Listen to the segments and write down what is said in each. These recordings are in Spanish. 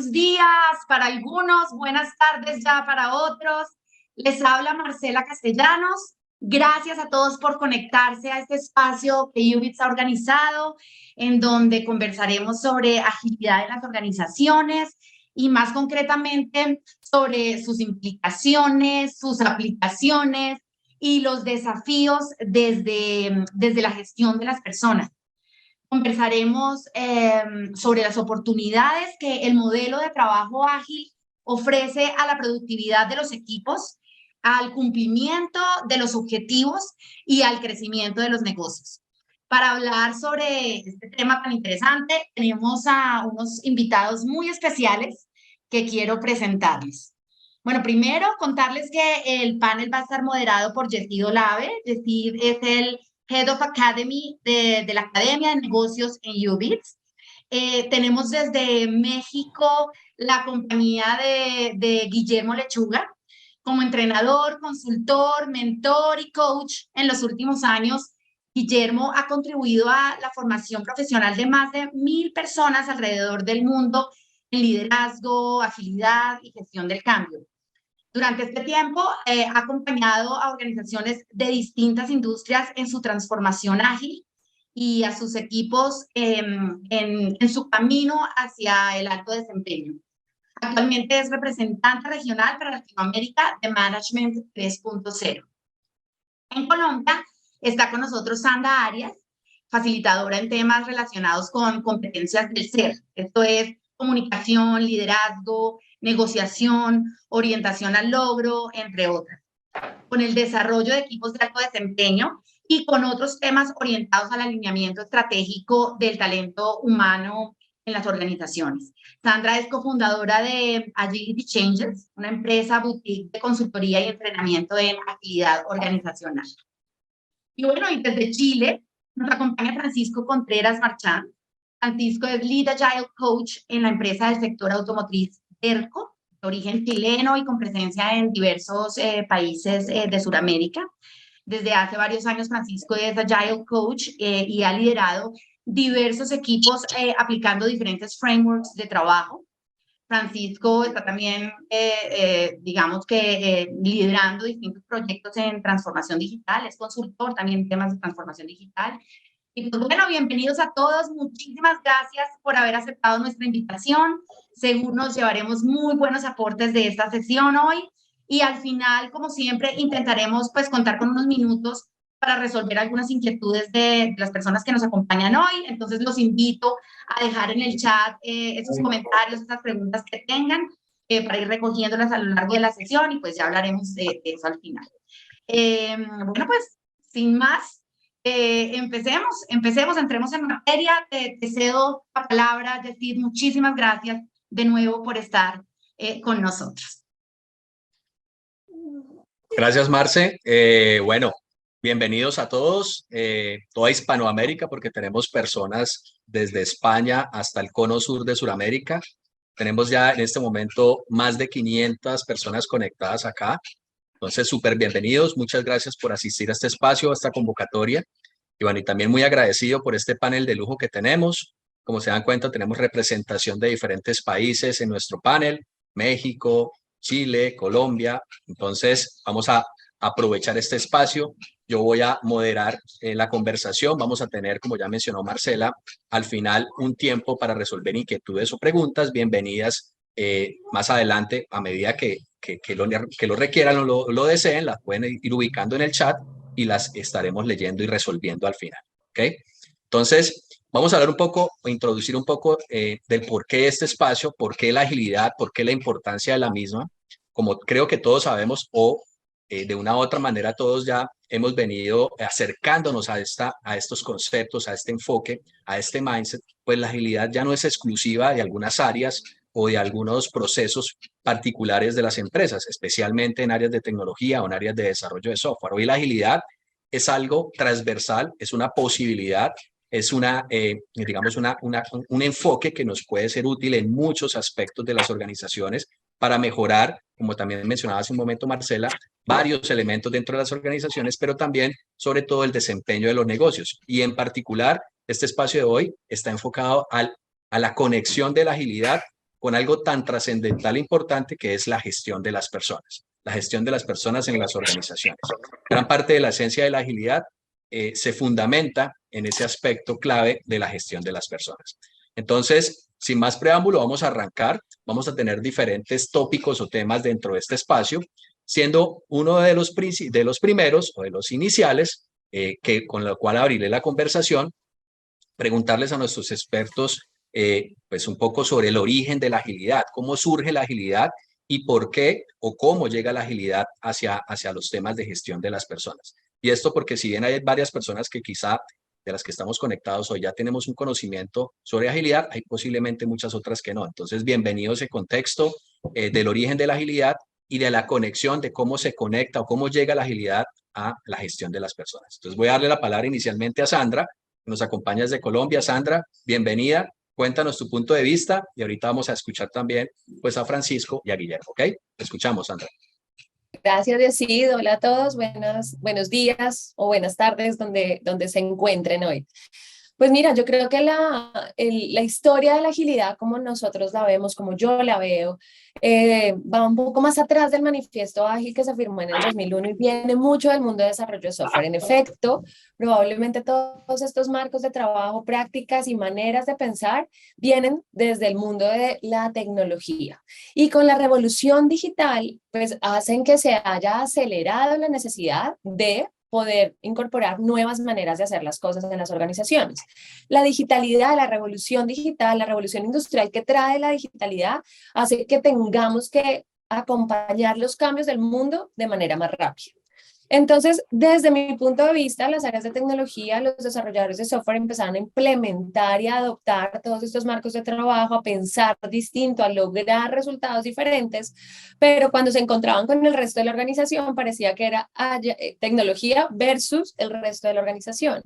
buenos días para algunos, buenas tardes ya para otros. Les habla Marcela Castellanos. Gracias a todos por conectarse a este espacio que UBITS ha organizado, en donde conversaremos sobre agilidad en las organizaciones y más concretamente sobre sus implicaciones, sus aplicaciones y los desafíos desde la gestión de las personas. Conversaremos sobre las oportunidades que el modelo de trabajo ágil ofrece a la productividad de los equipos, al cumplimiento de los objetivos y al crecimiento de los negocios. Para hablar sobre este tema tan interesante, tenemos a unos invitados muy especiales que quiero presentarles. Bueno, primero contarles que el panel va a estar moderado por Yesid Olave. Yesid es el Head of Academy de la Academia de Negocios en UBITS. Tenemos desde México la compañía de Guillermo Lechuga como entrenador, consultor, mentor y coach. En los últimos años, Guillermo ha contribuido a la formación profesional de más de 1,000 personas alrededor del mundo en liderazgo, agilidad y gestión del cambio. Durante este tiempo ha acompañado a organizaciones de distintas industrias en su transformación ágil y a sus equipos en su camino hacia el alto desempeño. Actualmente es representante regional para Latinoamérica de Management 3.0. En Colombia está con nosotros Sandra Arias, facilitadora en temas relacionados con competencias del ser. Esto es comunicación, liderazgo, negociación, orientación al logro, entre otras, con el desarrollo de equipos de alto desempeño y con otros temas orientados al alineamiento estratégico del talento humano en las organizaciones. Sandra es cofundadora de Agility Changes, una empresa boutique de consultoría y entrenamiento en agilidad organizacional. Y bueno, y desde Chile nos acompaña Francisco Contreras Marchán. Francisco es Lead Agile Coach en la empresa del sector automotriz ERCO, de origen chileno y con presencia en diversos países de Sudamérica. Desde hace varios años, Francisco es Agile Coach y ha liderado diversos equipos aplicando diferentes frameworks de trabajo. Francisco está también, digamos que, liderando distintos proyectos en transformación digital, es consultor también en temas de transformación digital. Y pues bueno, bienvenidos a todos, muchísimas gracias por haber aceptado nuestra invitación. Seguro nos llevaremos muy buenos aportes de esta sesión hoy y al final, como siempre, intentaremos pues contar con unos minutos para resolver algunas inquietudes de las personas que nos acompañan hoy. Entonces los invito a dejar en el chat esos comentarios, esas preguntas que tengan para ir recogiéndolas a lo largo de la sesión y pues ya hablaremos de eso al final. Bueno, pues sin más, empecemos, entremos en materia. Te cedo la palabra, Yesid. Muchísimas gracias de nuevo por estar con nosotros. Gracias, Marce. Bueno, bienvenidos a todos, toda Hispanoamérica, porque tenemos personas desde España hasta el cono sur de Sudamérica. Tenemos ya en este momento más de 500 personas conectadas acá. Entonces, súper bienvenidos. Muchas gracias por asistir a este espacio, a esta convocatoria. Y bueno, y también muy agradecido por este panel de lujo que tenemos. Como se dan cuenta, tenemos representación de diferentes países en nuestro panel: México, Chile, Colombia. Entonces, vamos a aprovechar este espacio. Yo voy a moderar la conversación. Vamos a tener, como ya mencionó Marcela, al final un tiempo para resolver inquietudes o preguntas. Bienvenidas más adelante, a medida que lo requieran o lo deseen, las pueden ir ubicando en el chat y las estaremos leyendo y resolviendo al final. ¿Ok? Entonces, vamos a hablar un poco, o introducir un poco del por qué este espacio, por qué la agilidad, por qué la importancia de la misma. Como creo que todos sabemos, o de una u otra manera todos ya hemos venido acercándonos a estos conceptos, a este enfoque, a este mindset, pues la agilidad ya no es exclusiva de algunas áreas o de algunos procesos particulares de las empresas, especialmente en áreas de tecnología o en áreas de desarrollo de software. Hoy la agilidad es algo transversal, es una posibilidad, es digamos un enfoque que nos puede ser útil en muchos aspectos de las organizaciones para mejorar, como también mencionaba hace un momento Marcela, varios elementos dentro de las organizaciones, pero también, sobre todo, el desempeño de los negocios. Y en particular, este espacio de hoy está enfocado a la conexión de la agilidad con algo tan trascendental e importante que es la gestión de las personas, la gestión de las personas en las organizaciones. Gran parte de la esencia de la agilidad se fundamenta en ese aspecto clave de la gestión de las personas. Entonces, sin más preámbulo, vamos a arrancar. Vamos a tener diferentes tópicos o temas dentro de este espacio, siendo uno de los primeros o de los iniciales, con lo cual abriré la conversación, preguntarles a nuestros expertos pues un poco sobre el origen de la agilidad, cómo surge la agilidad y por qué o cómo llega la agilidad hacia los temas de gestión de las personas. Y esto porque si bien hay varias personas que quizá de las que estamos conectados hoy ya tenemos un conocimiento sobre agilidad, hay posiblemente muchas otras que no. Entonces, bienvenido a ese contexto del origen de la agilidad y de la conexión, de cómo se conecta o cómo llega la agilidad a la gestión de las personas. Entonces, voy a darle la palabra inicialmente a Sandra, que nos acompaña desde Colombia. Sandra, bienvenida. Cuéntanos tu punto de vista y ahorita vamos a escuchar también pues a Francisco y a Guillermo, ¿ok? Te escuchamos, Sandra. Gracias, Diocid. Hola a todos. Buenos días o buenas tardes donde se encuentren hoy. Pues mira, yo creo que la historia de la agilidad, como nosotros la vemos, como yo la veo, va un poco más atrás del manifiesto ágil que se firmó en el 2001 y viene mucho del mundo de desarrollo de software. En efecto, probablemente todos estos marcos de trabajo, prácticas y maneras de pensar vienen desde el mundo de la tecnología. Y con la revolución digital, pues hacen que se haya acelerado la necesidad de poder incorporar nuevas maneras de hacer las cosas en las organizaciones. La digitalidad, la revolución digital, la revolución industrial que trae la digitalidad hace que tengamos que acompañar los cambios del mundo de manera más rápida. Entonces, desde mi punto de vista, las áreas de tecnología, los desarrolladores de software empezaron a implementar y a adoptar todos estos marcos de trabajo, a pensar distinto, a lograr resultados diferentes, pero cuando se encontraban con el resto de la organización, parecía que era tecnología versus el resto de la organización.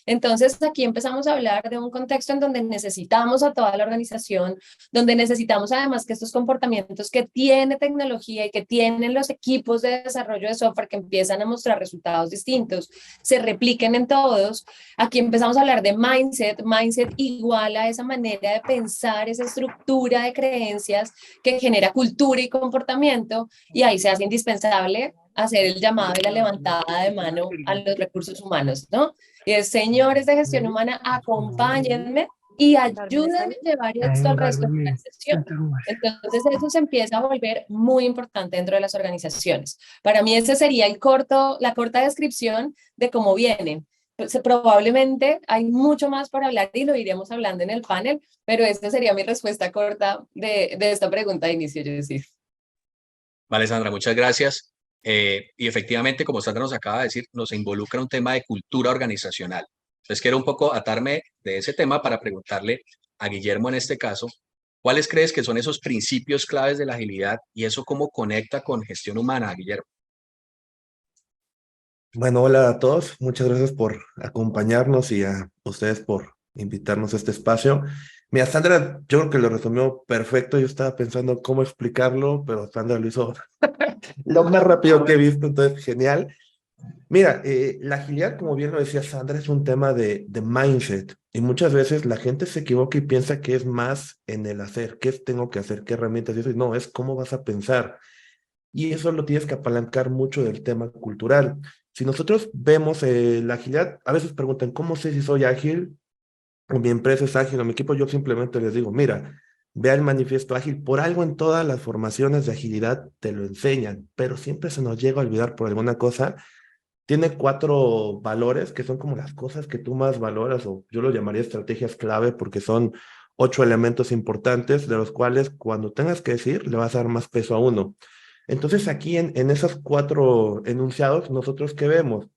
Entonces, aquí empezamos a hablar de un contexto en donde necesitamos a toda la organización, donde necesitamos además que estos comportamientos que tiene tecnología y que tienen los equipos de desarrollo de software que empiezan a mostrar resultados distintos, se repliquen en todos. Aquí empezamos a hablar de mindset igual a esa manera de pensar, esa estructura de creencias que genera cultura y comportamiento, y ahí se hace indispensable hacer el llamado y la levantada de mano a los recursos humanos, ¿no? Y es, señores de gestión humana, acompáñenme y ayúdenme a llevar esto al resto de la organización. Entonces eso se empieza a volver muy importante dentro de las organizaciones. Para mí ese sería la corta descripción de cómo vienen. Pues, probablemente hay mucho más por hablar y lo iremos hablando en el panel, pero esta sería mi respuesta corta de esta pregunta de inicio, yo decir. Vale, Sandra, muchas gracias. Y efectivamente, como Sandra nos acaba de decir, nos involucra un tema de cultura organizacional. Entonces, quiero un poco atarme de ese tema para preguntarle a Guillermo en este caso, ¿cuáles crees que son esos principios claves de la agilidad y eso cómo conecta con gestión humana, Guillermo? Bueno, hola a todos. Muchas gracias por acompañarnos y a ustedes por invitarnos a este espacio. Mira, Sandra, yo creo que lo resumió perfecto. Yo estaba pensando cómo explicarlo, pero Sandra lo hizo lo más rápido que he visto, entonces genial. Mira, la agilidad, como bien lo decía Sandra, es un tema de mindset y muchas veces la gente se equivoca y piensa que es más en el hacer, qué tengo que hacer, qué herramientas y eso, y no, es cómo vas a pensar. Y eso lo tienes que apalancar mucho del tema cultural. Si nosotros vemos la agilidad, a veces preguntan, ¿cómo sé si soy ágil? O mi empresa es ágil, o mi equipo, yo simplemente les digo, mira, vea el manifiesto ágil, por algo en todas las formaciones de agilidad te lo enseñan, pero siempre se nos llega a olvidar por alguna cosa. Tiene 4 valores que son como las cosas que tú más valoras, o yo lo llamaría estrategias clave porque son 8 elementos importantes de los cuales cuando tengas que decir le vas a dar más peso a uno. Entonces aquí en esos 4 enunciados, nosotros ¿qué vemos?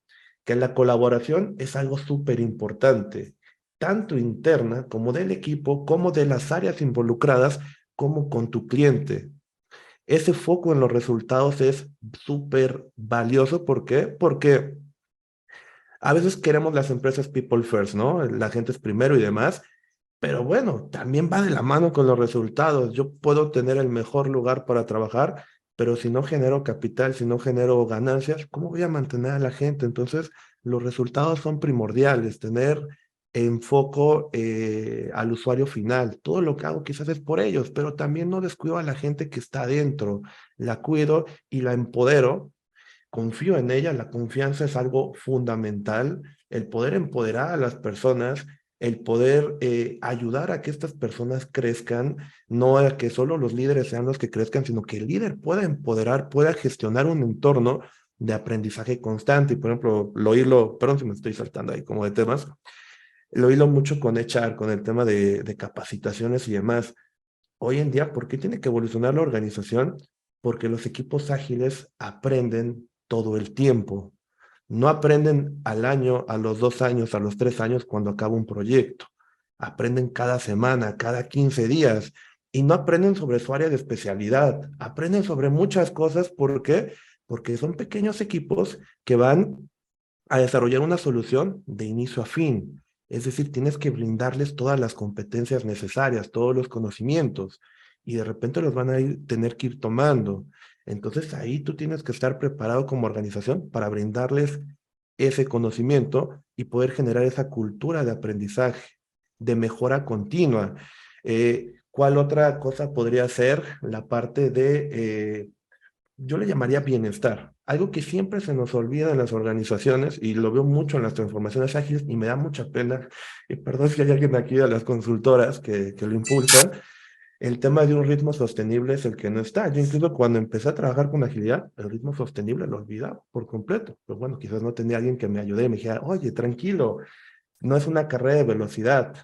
Que la colaboración es algo súper importante, tanto interna como del equipo, como de las áreas involucradas, como con tu cliente. Ese foco en los resultados es súper valioso. ¿Por qué? Porque a veces queremos las empresas people first, ¿no? La gente es primero y demás, pero bueno, también va de la mano con los resultados. Yo puedo tener el mejor lugar para trabajar, pero si no genero capital, si no genero ganancias, ¿cómo voy a mantener a la gente? Entonces, los resultados son primordiales. Tener enfoco al usuario final. Todo lo que hago quizás es por ellos, pero también no descuido a la gente que está adentro. La cuido y la empodero, confío en ella. La confianza es algo fundamental, el poder empoderar a las personas, el poder ayudar a que estas personas crezcan, no a que solo los líderes sean los que crezcan, sino que el líder pueda empoderar, pueda gestionar un entorno de aprendizaje constante. Y por ejemplo, lo hilo, perdón si me estoy saltando ahí como de temas, lo hilo mucho con HR, con el tema de capacitaciones y demás. Hoy en día, ¿por qué tiene que evolucionar la organización? Porque los equipos ágiles aprenden todo el tiempo. No aprenden al año, a los 2 años, a los 3 años cuando acaba un proyecto. Aprenden cada semana, cada 15 días. Y no aprenden sobre su área de especialidad. Aprenden sobre muchas cosas. ¿Por qué? Porque son pequeños equipos que van a desarrollar una solución de inicio a fin. Es decir, tienes que brindarles todas las competencias necesarias, todos los conocimientos, y de repente los van a tener que ir tomando. Entonces ahí tú tienes que estar preparado como organización para brindarles ese conocimiento y poder generar esa cultura de aprendizaje, de mejora continua. ¿Cuál otra cosa podría ser la parte de yo le llamaría bienestar? Algo que siempre se nos olvida en las organizaciones y lo veo mucho en las transformaciones ágiles y me da mucha pena, y perdón si hay alguien aquí de las consultoras que lo impulsan, el tema de un ritmo sostenible es el que no está. Yo incluso cuando empecé a trabajar con agilidad, el ritmo sostenible lo olvidaba por completo. Pero bueno, quizás no tenía alguien que me ayude y me dijera, oye, tranquilo, no es una carrera de velocidad,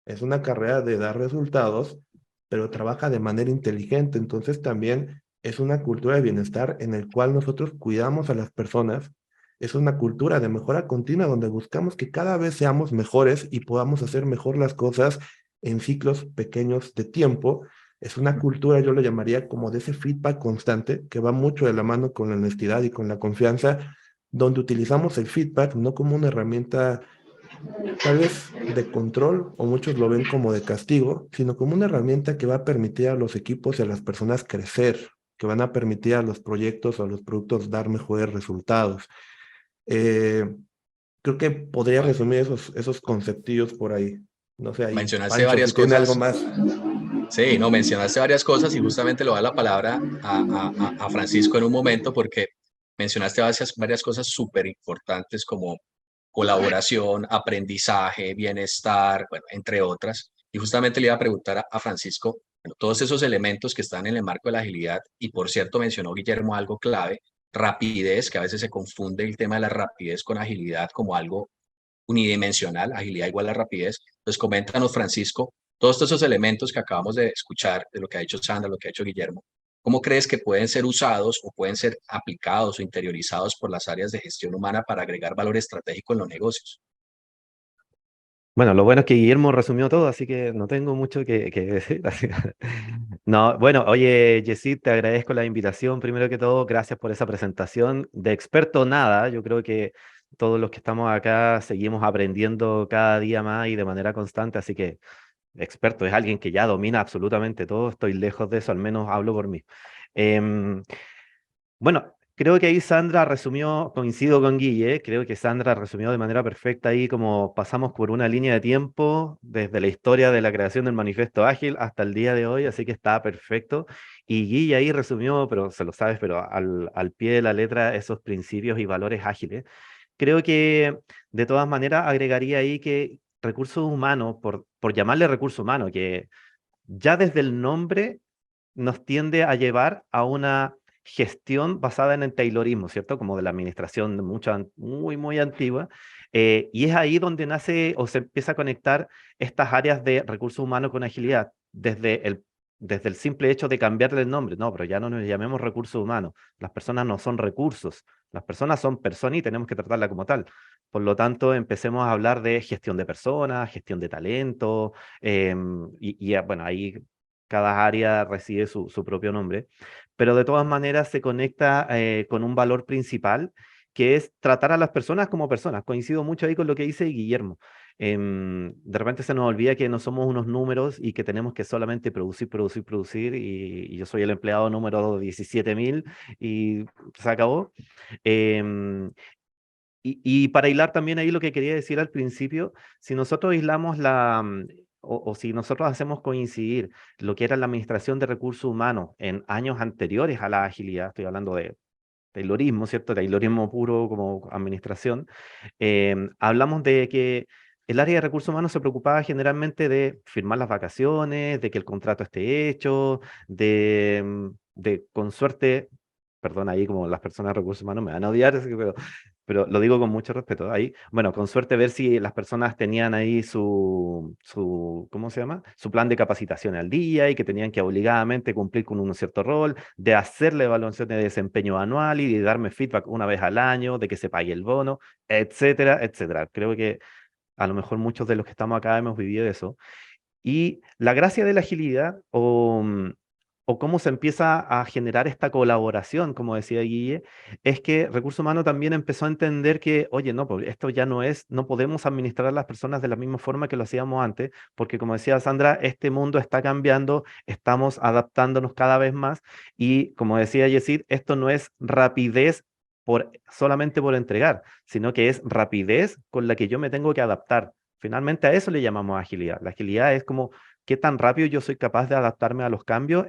es una carrera de dar resultados, pero trabaja de manera inteligente. Entonces también es una cultura de bienestar en el cual nosotros cuidamos a las personas. Es una cultura de mejora continua donde buscamos que cada vez seamos mejores y podamos hacer mejor las cosas en ciclos pequeños de tiempo. Es una cultura, yo lo llamaría como de ese feedback constante que va mucho de la mano con la honestidad y con la confianza, donde utilizamos el feedback no como una herramienta tal vez de control, o muchos lo ven como de castigo, sino como una herramienta que va a permitir a los equipos y a las personas crecer, que van a permitir a los proyectos o a los productos dar mejores resultados. Eh, Creo que podría Vale. resumir esos conceptillos por ahí. No sé, ahí, Mencionaste Pancho, si varias tiene algo cosas. más. Sí, no, mencionaste varias cosas y justamente le voy a dar la palabra a Francisco en un momento porque mencionaste varias cosas súper importantes como colaboración, aprendizaje, bienestar, bueno, entre otras. Y justamente le iba a preguntar a Francisco, bueno, todos esos elementos que están en el marco de la agilidad, y por cierto mencionó Guillermo algo clave, rapidez, que a veces se confunde el tema de la rapidez con agilidad como algo unidimensional, agilidad igual a rapidez. Entonces, coméntanos, Francisco, todos esos elementos que acabamos de escuchar, de lo que ha dicho Sandra, lo que ha dicho Guillermo, ¿cómo crees que pueden ser usados o pueden ser aplicados o interiorizados por las áreas de gestión humana para agregar valor estratégico en los negocios? Bueno, lo bueno es que Guillermo resumió todo, así que no tengo mucho que decir. No, bueno, oye, Yesid, te agradezco la invitación. Primero que todo, gracias por esa presentación. De experto nada, yo creo que todos los que estamos acá seguimos aprendiendo cada día más y de manera constante, así que experto es alguien que ya domina absolutamente todo. Estoy lejos de eso, al menos hablo por mí. Em, bueno, creo que ahí Sandra resumió, coincido con Guille, creo que Sandra resumió de manera perfecta ahí como pasamos por una línea de tiempo desde la historia de la creación del Manifiesto Ágil hasta el día de hoy, así que está perfecto. Y Guille ahí resumió, pero se lo sabes, pero al pie de la letra esos principios y valores ágiles. Creo que de todas maneras agregaría ahí que recursos humanos, por llamarle recurso humano, que ya desde el nombre nos tiende a llevar a una gestión basada en el Taylorismo, ¿cierto? Como de la administración muy antigua. Y es ahí donde nace o se empieza a conectar estas áreas de recursos humanos con agilidad, desde el simple hecho de cambiarle el nombre. No, pero ya no nos llamemos recursos humanos. Las personas no son recursos. Las personas son personas y tenemos que tratarla como tal. Por lo tanto, empecemos a hablar de gestión de personas, gestión de talento, bueno, ahí cada área recibe su propio nombre, pero de todas maneras se conecta con un valor principal, que es tratar a las personas como personas. Coincido mucho ahí con lo que dice Guillermo. De repente se nos olvida que no somos unos números y que tenemos que solamente producir, y yo soy el empleado número 17.000 y se acabó. Em, y para hilar también ahí lo que quería decir al principio, si nosotros aislamos o si nosotros hacemos coincidir lo que era la administración de recursos humanos en años anteriores a la agilidad, estoy hablando de Taylorismo, ¿cierto? Taylorismo puro como administración, hablamos de que el área de recursos humanos se preocupaba generalmente de firmar las vacaciones, de que el contrato esté hecho, de con suerte, perdón, ahí como las personas de recursos humanos me van a odiar, así que, pero lo digo con mucho respeto. Ahí, bueno, con suerte ver si las personas tenían ahí ¿cómo se llama? Su plan de capacitación al día y que tenían que obligadamente cumplir con un cierto rol, de hacer la evaluación de desempeño anual y de darme feedback una vez al año, de que se pague el bono, etcétera, etcétera. Creo que a lo mejor muchos de los que estamos acá hemos vivido eso. Y la gracia de la agilidad o cómo se empieza a generar esta colaboración, como decía Guille, es que Recursos Humanos también empezó a entender que, oye, no, pues esto ya no podemos administrar a las personas de la misma forma que lo hacíamos antes, porque como decía Sandra, este mundo está cambiando, estamos adaptándonos cada vez más y como decía Yesid, esto no es rapidez solamente por entregar, sino que es rapidez con la que yo me tengo que adaptar. Finalmente a eso le llamamos agilidad. La agilidad es como qué tan rápido yo soy capaz de adaptarme a los cambios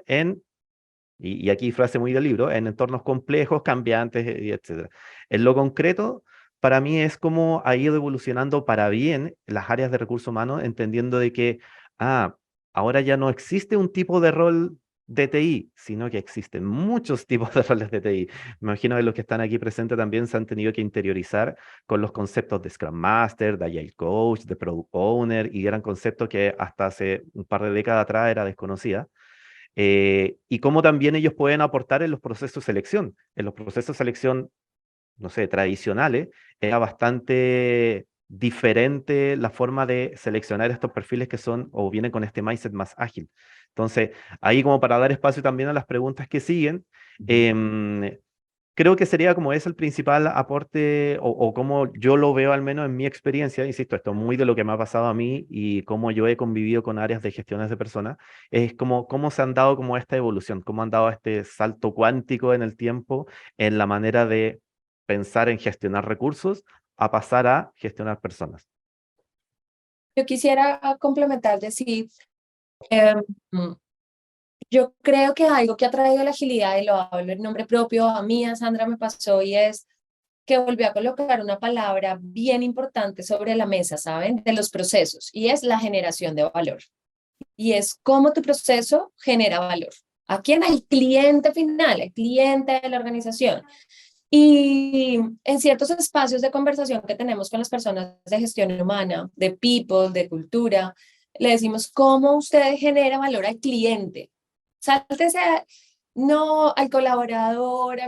y aquí frase muy del libro, en entornos complejos, cambiantes, y etcétera. En lo concreto, para mí es como ha ido evolucionando para bien las áreas de recursos humanos, entendiendo de que, ahora ya no existe un tipo de rol de TI, sino que existen muchos tipos de roles de TI. Me imagino que los que están aquí presentes también se han tenido que interiorizar con los conceptos de Scrum Master, de Agile Coach, de Product Owner, y eran conceptos que hasta hace un par de décadas atrás era desconocida. Y cómo también ellos pueden aportar en los procesos de selección. En los procesos de selección, no sé, tradicionales, era bastante diferente la forma de seleccionar estos perfiles que son o vienen con este mindset más ágil. Entonces, ahí como para dar espacio también a las preguntas que siguen, creo que sería como es el principal aporte o como yo lo veo al menos en mi experiencia, insisto, esto es muy de lo que me ha pasado a mí y cómo yo he convivido con áreas de gestiones de personas, es como cómo se han dado como esta evolución, cómo han dado este salto cuántico en el tiempo, en la manera de pensar en gestionar recursos a pasar a gestionar personas. Yo quisiera complementar, decir, em, yo creo que algo que ha traído la agilidad, y lo hablo en nombre propio, a mí, a Sandra me pasó, y es que volví a colocar una palabra bien importante sobre la mesa, ¿saben? De los procesos, y es la generación de valor. Y es cómo tu proceso genera valor. ¿A quién? Al cliente final, al cliente de la organización. Y en ciertos espacios de conversación que tenemos con las personas de gestión humana, de people, de cultura, le decimos cómo usted genera valor al cliente. Sáltese no al colaborador,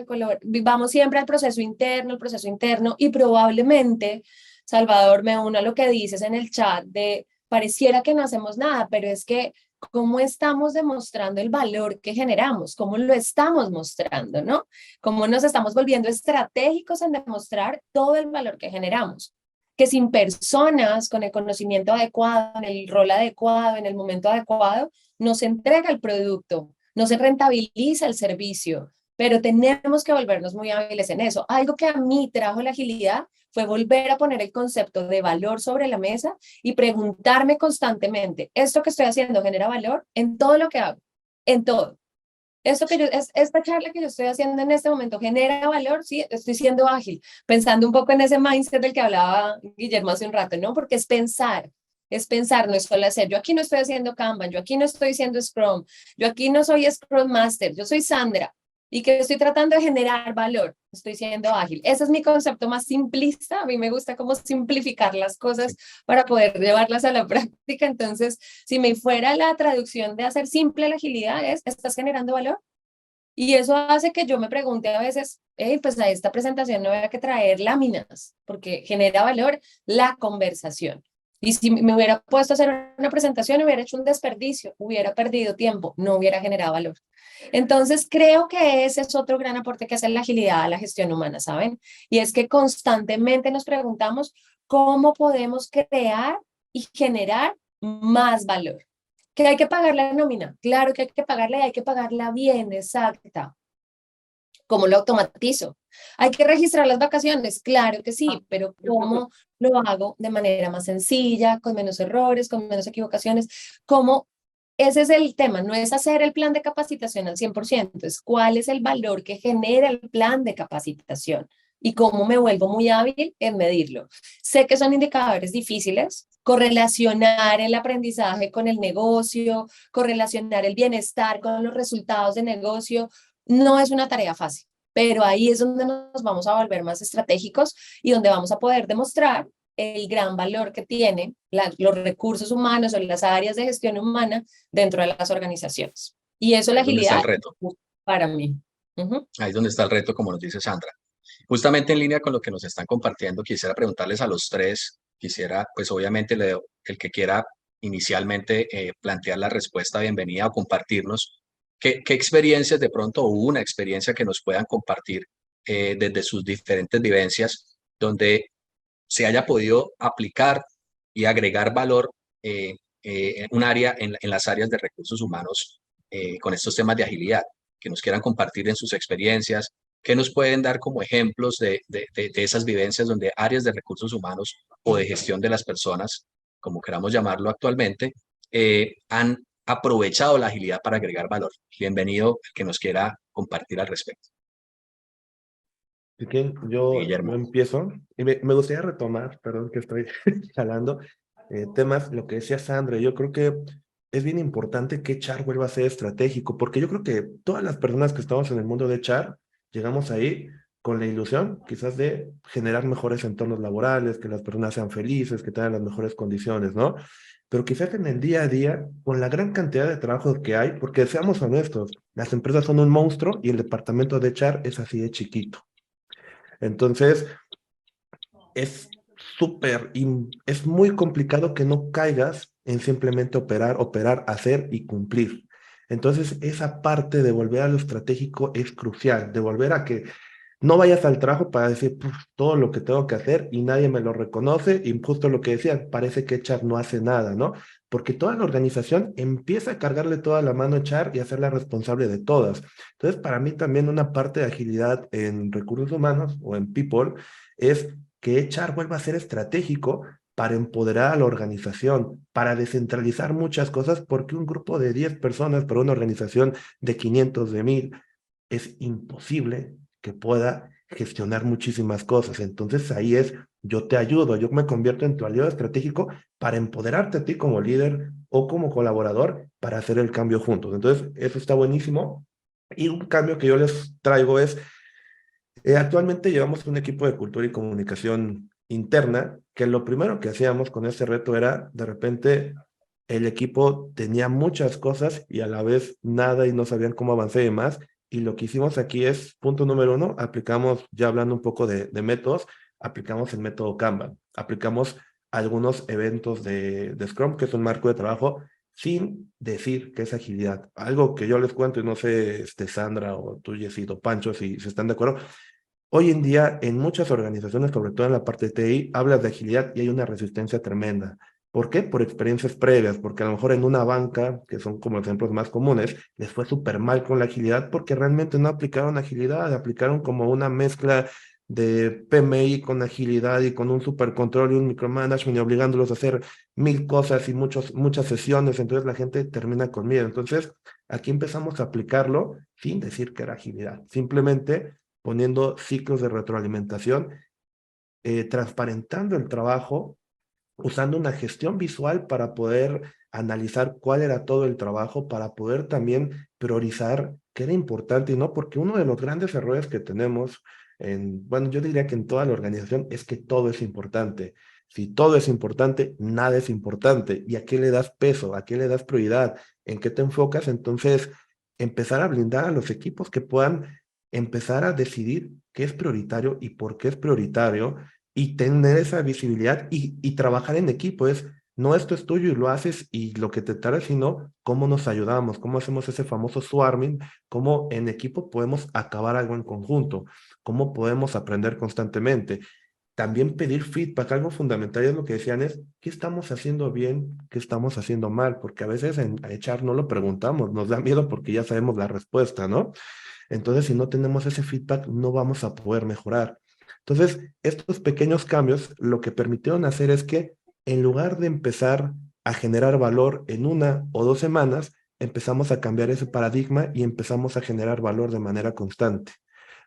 vamos siempre al proceso interno y probablemente, Salvador, me uno a lo que dices en el chat de pareciera que no hacemos nada, pero es que cómo estamos demostrando el valor que generamos, cómo lo estamos mostrando, ¿no? Cómo nos estamos volviendo estratégicos en demostrar todo el valor que generamos. Que sin personas con el conocimiento adecuado, en el rol adecuado, en el momento adecuado, no se entrega el producto, no se rentabiliza el servicio, pero tenemos que volvernos muy hábiles en eso. Algo que a mí trajo la agilidad fue volver a poner el concepto de valor sobre la mesa y preguntarme constantemente, ¿esto que estoy haciendo genera valor en todo lo que hago? En todo. Esta charla que yo estoy haciendo en este momento genera valor, sí, estoy siendo ágil, pensando un poco en ese mindset del que hablaba Guillermo hace un rato, ¿no? Porque es pensar, no es solo hacer. Yo aquí no estoy haciendo Kanban, yo aquí no estoy haciendo Scrum, yo aquí no soy Scrum Master, yo soy Sandra y que estoy tratando de generar valor, estoy siendo ágil. Ese es mi concepto más simplista, a mí me gusta cómo simplificar las cosas para poder llevarlas a la práctica, entonces si me fuera la traducción de hacer simple la agilidad es, ¿estás generando valor? Y eso hace que yo me pregunte a veces, hey, pues a esta presentación no voy a que traer láminas, porque genera valor la conversación. Y si me hubiera puesto a hacer una presentación, hubiera hecho un desperdicio, hubiera perdido tiempo, no hubiera generado valor. Entonces, creo que ese es otro gran aporte que hace la agilidad a la gestión humana, ¿saben? Y es que constantemente nos preguntamos cómo podemos crear y generar más valor. ¿Que hay que pagar la nómina? Claro que hay que pagarla y hay que pagarla bien, exacta. ¿Cómo lo automatizo? ¿Hay que registrar las vacaciones? Claro que sí, pero ¿cómo lo hago de manera más sencilla, con menos errores, con menos equivocaciones? ¿Cómo? Ese es el tema, no es hacer el plan de capacitación al 100%, es cuál es el valor que genera el plan de capacitación y cómo me vuelvo muy hábil en medirlo. Sé que son indicadores difíciles, correlacionar el aprendizaje con el negocio, correlacionar el bienestar con los resultados de negocio, no es una tarea fácil, pero ahí es donde nos vamos a volver más estratégicos y donde vamos a poder demostrar el gran valor que tienen los recursos humanos o las áreas de gestión humana dentro de las organizaciones. Y eso la Ahí es donde está el agilidad reto. para mí. Ahí es donde está el reto, como nos dice Sandra. Justamente en línea con lo que nos están compartiendo, quisiera preguntarles a los tres, quisiera, pues obviamente, el que quiera inicialmente plantear la respuesta, bienvenida o compartirnos, ¿qué experiencias de pronto, o una experiencia que nos puedan compartir desde sus diferentes vivencias, donde se haya podido aplicar y agregar valor en un área, en las áreas de recursos humanos con estos temas de agilidad, que nos quieran compartir en sus experiencias, que nos pueden dar como ejemplos de esas vivencias donde áreas de recursos humanos o de gestión de las personas, como queramos llamarlo actualmente, han aprovechado la agilidad para agregar valor. Bienvenido el que nos quiera compartir al respecto. Así que yo Guillermo. empiezo y me gustaría retomar, perdón que estoy jalando, temas, lo que decía Sandra, yo creo que es bien importante que HR vuelva a ser estratégico, porque yo creo que todas las personas que estamos en el mundo de HR, llegamos ahí con la ilusión quizás de generar mejores entornos laborales, que las personas sean felices, que tengan las mejores condiciones, ¿no? Pero quizás en el día a día, con la gran cantidad de trabajo que hay, porque seamos honestos, las empresas son un monstruo y el departamento de HR es así de chiquito. Entonces, es es muy complicado que no caigas en simplemente operar, hacer y cumplir. Entonces, esa parte de volver a lo estratégico es crucial, de volver a que no vayas al trabajo para decir "Puf, todo lo que tengo que hacer y nadie me lo reconoce", y justo lo que decía, parece que HR no hace nada, ¿no? Porque toda la organización empieza a cargarle toda la mano a HR y a hacerla responsable de todas. Entonces, para mí también una parte de agilidad en recursos humanos o en people es que HR vuelva a ser estratégico para empoderar a la organización, para descentralizar muchas cosas, porque un grupo de 10 personas para una organización de 500, de 1000, es imposible que pueda gestionar muchísimas cosas. Entonces ahí es, yo te ayudo, yo me convierto en tu aliado estratégico para empoderarte a ti como líder o como colaborador para hacer el cambio juntos. Entonces eso está buenísimo. Y un cambio que yo les traigo es, actualmente llevamos un equipo de cultura y comunicación interna, que lo primero que hacíamos con ese reto era, de repente, el equipo tenía muchas cosas y a la vez nada y no sabían cómo avanzar y más. Y lo que hicimos aquí es, punto número uno, aplicamos, ya hablando un poco de métodos, aplicamos el método Kanban, aplicamos algunos eventos de Scrum, que es un marco de trabajo, sin decir que es agilidad. Algo que yo les cuento, y no sé, Sandra o tú, Yesito, Pancho, si están de acuerdo. Hoy en día, en muchas organizaciones, sobre todo en la parte de TI, hablas de agilidad y hay una resistencia tremenda. ¿Por qué? Por experiencias previas, porque a lo mejor en una banca, que son como los ejemplos más comunes, les fue súper mal con la agilidad porque realmente no aplicaron agilidad, aplicaron como una mezcla de PMI con agilidad y con un supercontrol y un micromanagement y obligándolos a hacer 1000 cosas y muchas sesiones, entonces la gente termina con miedo. Entonces, aquí empezamos a aplicarlo sin decir que era agilidad, simplemente poniendo ciclos de retroalimentación, transparentando el trabajo, usando una gestión visual para poder analizar cuál era todo el trabajo, para poder también priorizar qué era importante y no, porque uno de los grandes errores que tenemos, bueno, yo diría que en toda la organización, es que todo es importante. Si todo es importante, nada es importante. ¿Y a qué le das peso? ¿A qué le das prioridad? ¿En qué te enfocas? Entonces, empezar a blindar a los equipos que puedan empezar a decidir qué es prioritario y por qué es prioritario y tener esa visibilidad y trabajar en equipo. Es, no esto es tuyo y lo haces y lo que te trae, sino cómo nos ayudamos, cómo hacemos ese famoso swarming, cómo en equipo podemos acabar algo en conjunto, cómo podemos aprender constantemente. También pedir feedback, algo fundamental es lo que decían es, ¿qué estamos haciendo bien? ¿Qué estamos haciendo mal? Porque a veces en HR no lo preguntamos, nos da miedo porque ya sabemos la respuesta, ¿no? Entonces, si no tenemos ese feedback, no vamos a poder mejorar. Entonces, estos pequeños cambios lo que permitieron hacer es que en lugar de empezar a generar valor en 1 o 2 semanas, empezamos a cambiar ese paradigma y empezamos a generar valor de manera constante.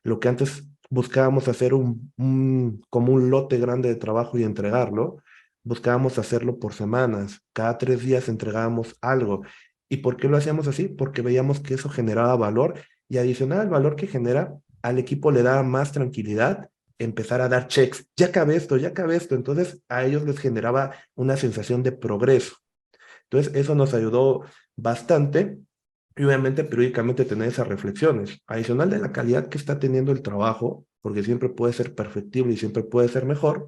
Lo que antes buscábamos hacer como un lote grande de trabajo y entregarlo, buscábamos hacerlo por semanas. Cada 3 días entregábamos algo. ¿Y por qué lo hacíamos así? Porque veíamos que eso generaba valor y adicional al valor que genera, al equipo le daba más tranquilidad empezar a dar checks. Ya acabé esto, ya acabé esto. Entonces a ellos les generaba una sensación de progreso. Entonces eso nos ayudó bastante y obviamente periódicamente tener esas reflexiones. Adicional de la calidad que está teniendo el trabajo, porque siempre puede ser perfectible y siempre puede ser mejor,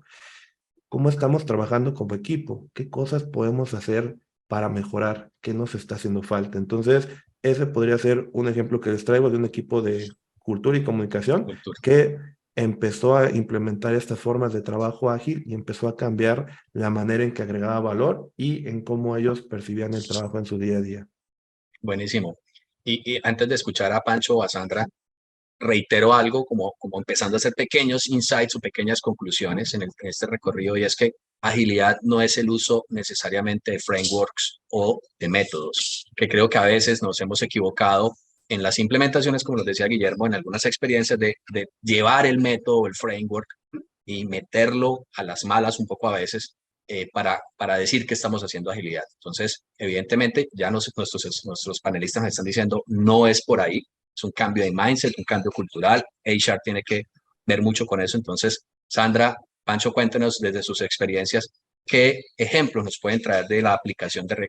¿cómo estamos trabajando como equipo? ¿Qué cosas podemos hacer para mejorar? ¿Qué nos está haciendo falta? Entonces, ese podría ser un ejemplo que les traigo de un equipo de cultura y comunicación Cultura. que empezó a implementar estas formas de trabajo ágil y empezó a cambiar la manera en que agregaba valor y en cómo ellos percibían el trabajo en su día a día. Buenísimo. Y antes de escuchar a Pancho o a Sandra, reitero algo como empezando a hacer pequeños insights o pequeñas conclusiones en este recorrido, y es que agilidad no es el uso necesariamente de frameworks o de métodos, que creo que a veces nos hemos equivocado en las implementaciones, como nos decía Guillermo, en algunas experiencias de llevar el método o el framework y meterlo a las malas un poco a veces para decir que estamos haciendo agilidad. Entonces, evidentemente, ya nuestros panelistas nos están diciendo, no es por ahí, es un cambio de mindset, un cambio cultural. HR tiene que ver mucho con eso. Entonces, Sandra, Pancho, cuéntenos desde sus experiencias qué ejemplos nos pueden traer de la aplicación de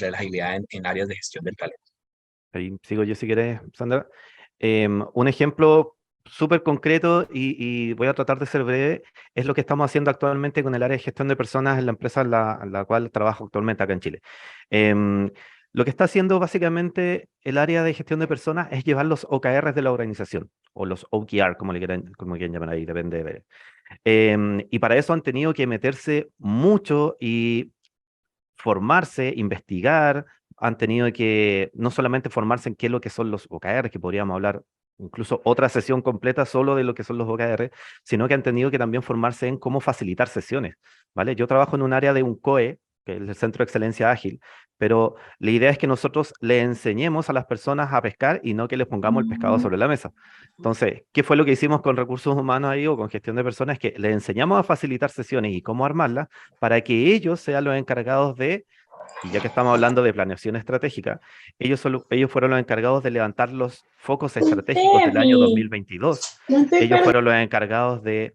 la agilidad en áreas de gestión del talento. Ahí sigo yo si quieres, Sandra. Un ejemplo súper concreto y voy a tratar de ser breve, es lo que estamos haciendo actualmente con el área de gestión de personas en la empresa en la cual trabajo actualmente acá en Chile. Em, lo que está haciendo básicamente el área de gestión de personas es llevar los OKRs de la organización, o los OKR, como quieran llamar ahí, depende de... y para eso han tenido que meterse mucho y formarse, investigar, han tenido que no solamente formarse en qué es lo que son los OKR, que podríamos hablar incluso otra sesión completa solo de lo que son los OKR, sino que han tenido que también formarse en cómo facilitar sesiones, ¿vale? Yo trabajo en un área de un COE, que es el Centro de Excelencia Ágil, pero la idea es que nosotros le enseñemos a las personas a pescar y no que les pongamos el pescado sobre la mesa. Entonces, ¿qué fue lo que hicimos con recursos humanos ahí o con gestión de personas? Que les enseñamos a facilitar sesiones y cómo armarlas para que ellos sean los encargados de, y ya que estamos hablando de planeación estratégica, ellos fueron los encargados de levantar los focos estratégicos del año 2022. Ellos fueron los encargados de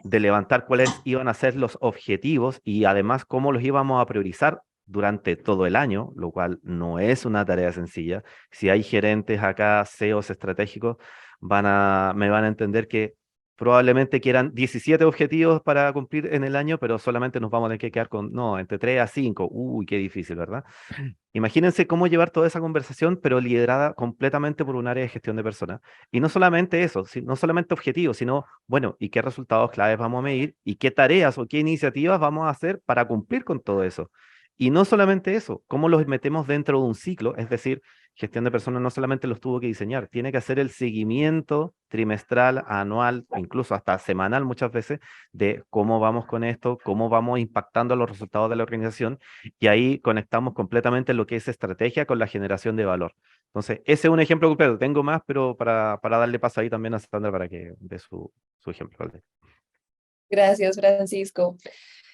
levantar cuáles iban a ser los objetivos y además cómo los íbamos a priorizar durante todo el año, lo cual no es una tarea sencilla. Si hay gerentes acá, CEOs estratégicos, me van a entender que probablemente quieran 17 objetivos para cumplir en el año, pero solamente nos vamos a tener que quedar con, no, entre 3 a 5. Uy, qué difícil, ¿verdad? Imagínense cómo llevar toda esa conversación, pero liderada completamente por un área de gestión de personas. Y no solamente eso, no solamente objetivos, sino, bueno, ¿y qué resultados claves vamos a medir? ¿Y qué tareas o qué iniciativas vamos a hacer para cumplir con todo eso? Y no solamente eso, cómo los metemos dentro de un ciclo, es decir, gestión de personas no solamente los tuvo que diseñar, tiene que hacer el seguimiento trimestral, anual, incluso hasta semanal muchas veces, de cómo vamos con esto, cómo vamos impactando los resultados de la organización, y ahí conectamos completamente lo que es estrategia con la generación de valor. Entonces, ese es un ejemplo completo. Tengo más, pero para darle paso ahí también a Sandra para que dé su ejemplo. ¿Vale? Gracias, Francisco.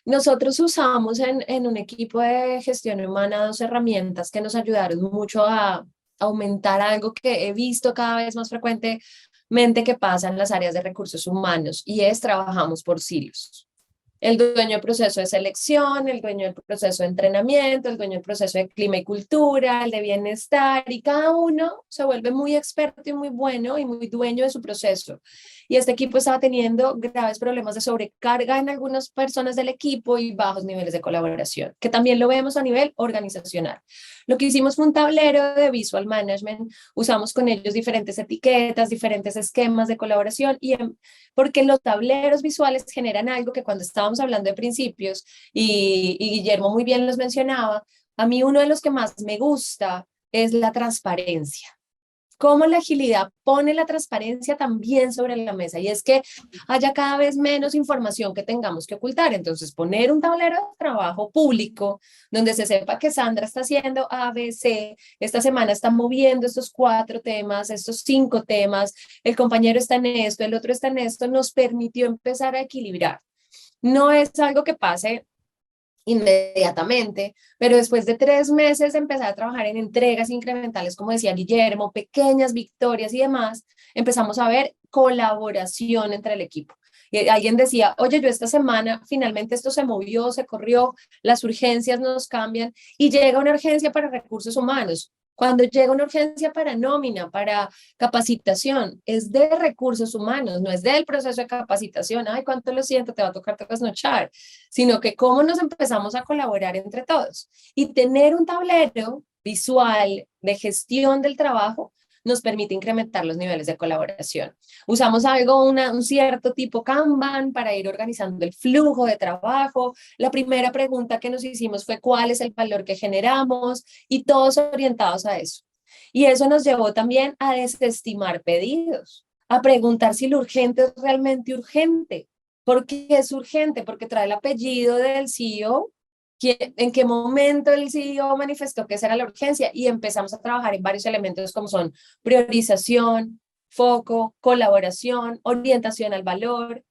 Nosotros usamos en un equipo de gestión humana dos herramientas que nos ayudaron mucho a aumentar algo que he visto cada vez más frecuentemente que pasa en las áreas de recursos humanos y es trabajamos por silos. El dueño del proceso de selección, el dueño del proceso de entrenamiento, el dueño del proceso de clima y cultura, el de bienestar, y cada uno se vuelve muy experto y muy bueno y muy dueño de su proceso. Y este equipo estaba teniendo graves problemas de sobrecarga en algunas personas del equipo y bajos niveles de colaboración, que también lo vemos a nivel organizacional. Lo que hicimos fue un tablero de visual management, usamos con ellos diferentes etiquetas, diferentes esquemas de colaboración, porque los tableros visuales generan algo que cuando estábamos hablando de principios, y Guillermo muy bien los mencionaba, a mí uno de los que más me gusta es la transparencia. cómo la agilidad pone la transparencia también sobre la mesa, y es que haya cada vez menos información que tengamos que ocultar. Entonces, poner un tablero de trabajo público donde se sepa que Sandra está haciendo A, B, C, esta semana está moviendo estos 4 temas, estos 5 temas, el compañero está en esto, el otro está en esto, nos permitió empezar a equilibrar. No es algo que pase inmediatamente, pero después de 3 meses de empezar a trabajar en entregas incrementales, como decía Guillermo, pequeñas victorias y demás, empezamos a ver colaboración entre el equipo. Y alguien decía, oye, yo esta semana finalmente esto se movió, se corrió, las urgencias nos cambian y llega una urgencia para recursos humanos. Cuando llega una urgencia para nómina, para capacitación, es de recursos humanos, no es del proceso de capacitación. Ay, cuánto lo siento, te va a tocar trasnochar, sino que cómo nos empezamos a colaborar entre todos. Y tener un tablero visual de gestión del trabajo nos permite incrementar los niveles de colaboración. Usamos un cierto tipo Kanban para ir organizando el flujo de trabajo. La primera pregunta que nos hicimos fue ¿cuál es el valor que generamos? Y todos orientados a eso. Y eso nos llevó también a desestimar pedidos, a preguntar si lo urgente es realmente urgente. ¿Por qué es urgente? Porque trae el apellido del CEO. ¿En qué momento el CEO manifestó que esa era la urgencia? Y empezamos a trabajar en varios elementos como son priorización, foco, colaboración, orientación al valor.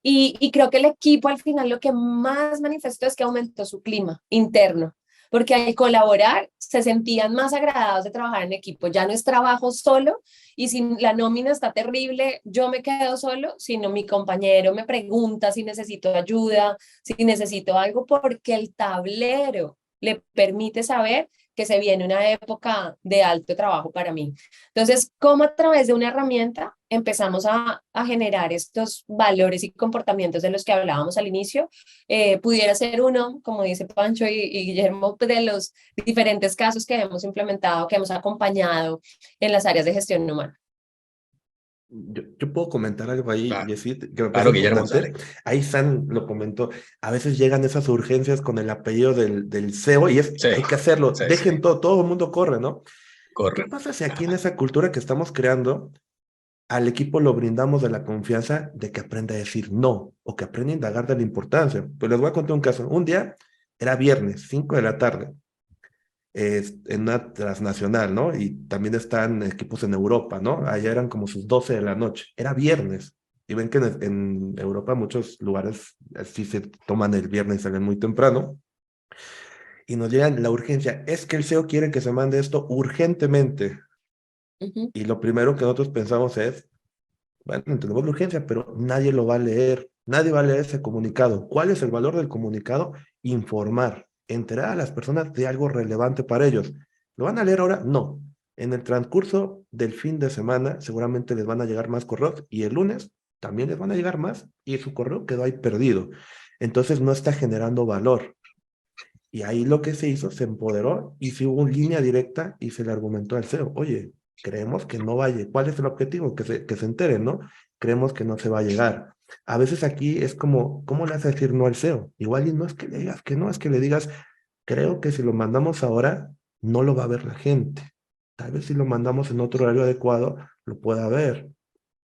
Y creo que el equipo al final lo que más manifestó es que aumentó su clima interno, porque al colaborar se sentían más agradados de trabajar en equipo. Ya no es trabajo solo, y si la nómina está terrible, yo me quedo solo, sino mi compañero me pregunta si necesito ayuda, si necesito algo, porque el tablero le permite saber que se viene una época de alto trabajo para mí. Entonces, ¿cómo a través de una herramienta empezamos a generar estos valores y comportamientos de los que hablábamos al inicio? Pudiera ser uno, como dice Pancho y Guillermo, de los diferentes casos que hemos implementado, que hemos acompañado en las áreas de gestión humana. Yo puedo comentar algo ahí, Claro, Jessy, que me claro, parece Guillermo, importante. dale. Ahí San lo comentó. A veces llegan esas urgencias con el apellido del CEO y Sí, hay que hacerlo. sí, sí, Dejen todo el mundo corre, ¿no? ¿Qué correcto. pasa si aquí en esa cultura que estamos creando, al equipo lo brindamos de la confianza de que aprenda a decir no o que aprenda a indagar de la importancia? Pues les voy a contar un caso. Un día era viernes, 5 de la tarde, en una transnacional, ¿no? Y también están equipos en Europa, ¿no? Allá eran como sus 12 de la noche. Era viernes. Y ven que en Europa muchos lugares sí se toman el viernes y salen muy temprano. Y nos llegan la urgencia. Es que el CEO quiere que se mande esto urgentemente. Ujú. Y lo primero que nosotros pensamos es, bueno, entendemos la urgencia, pero nadie lo va a leer. Nadie va a leer ese comunicado. ¿Cuál es el valor del comunicado? Informar, enterar a las personas de algo relevante para ellos. ¿Lo van a leer ahora? No. En el transcurso del fin de semana seguramente les van a llegar más correos y el lunes también les van a llegar más y su correo quedó ahí perdido. Entonces no está generando valor. Y ahí lo que se hizo, se empoderó y se hubo una línea directa y se le argumentó al CEO, oye, creemos que no vaya. ¿Cuál es el objetivo? Que se enteren, ¿no? Creemos que no se va a llegar. A veces aquí es como, ¿cómo le haces decir no al CEO? Igual y no es que le digas que no, es que le digas, creo que si lo mandamos ahora, no lo va a ver la gente. Tal vez si lo mandamos en otro horario adecuado, lo pueda ver.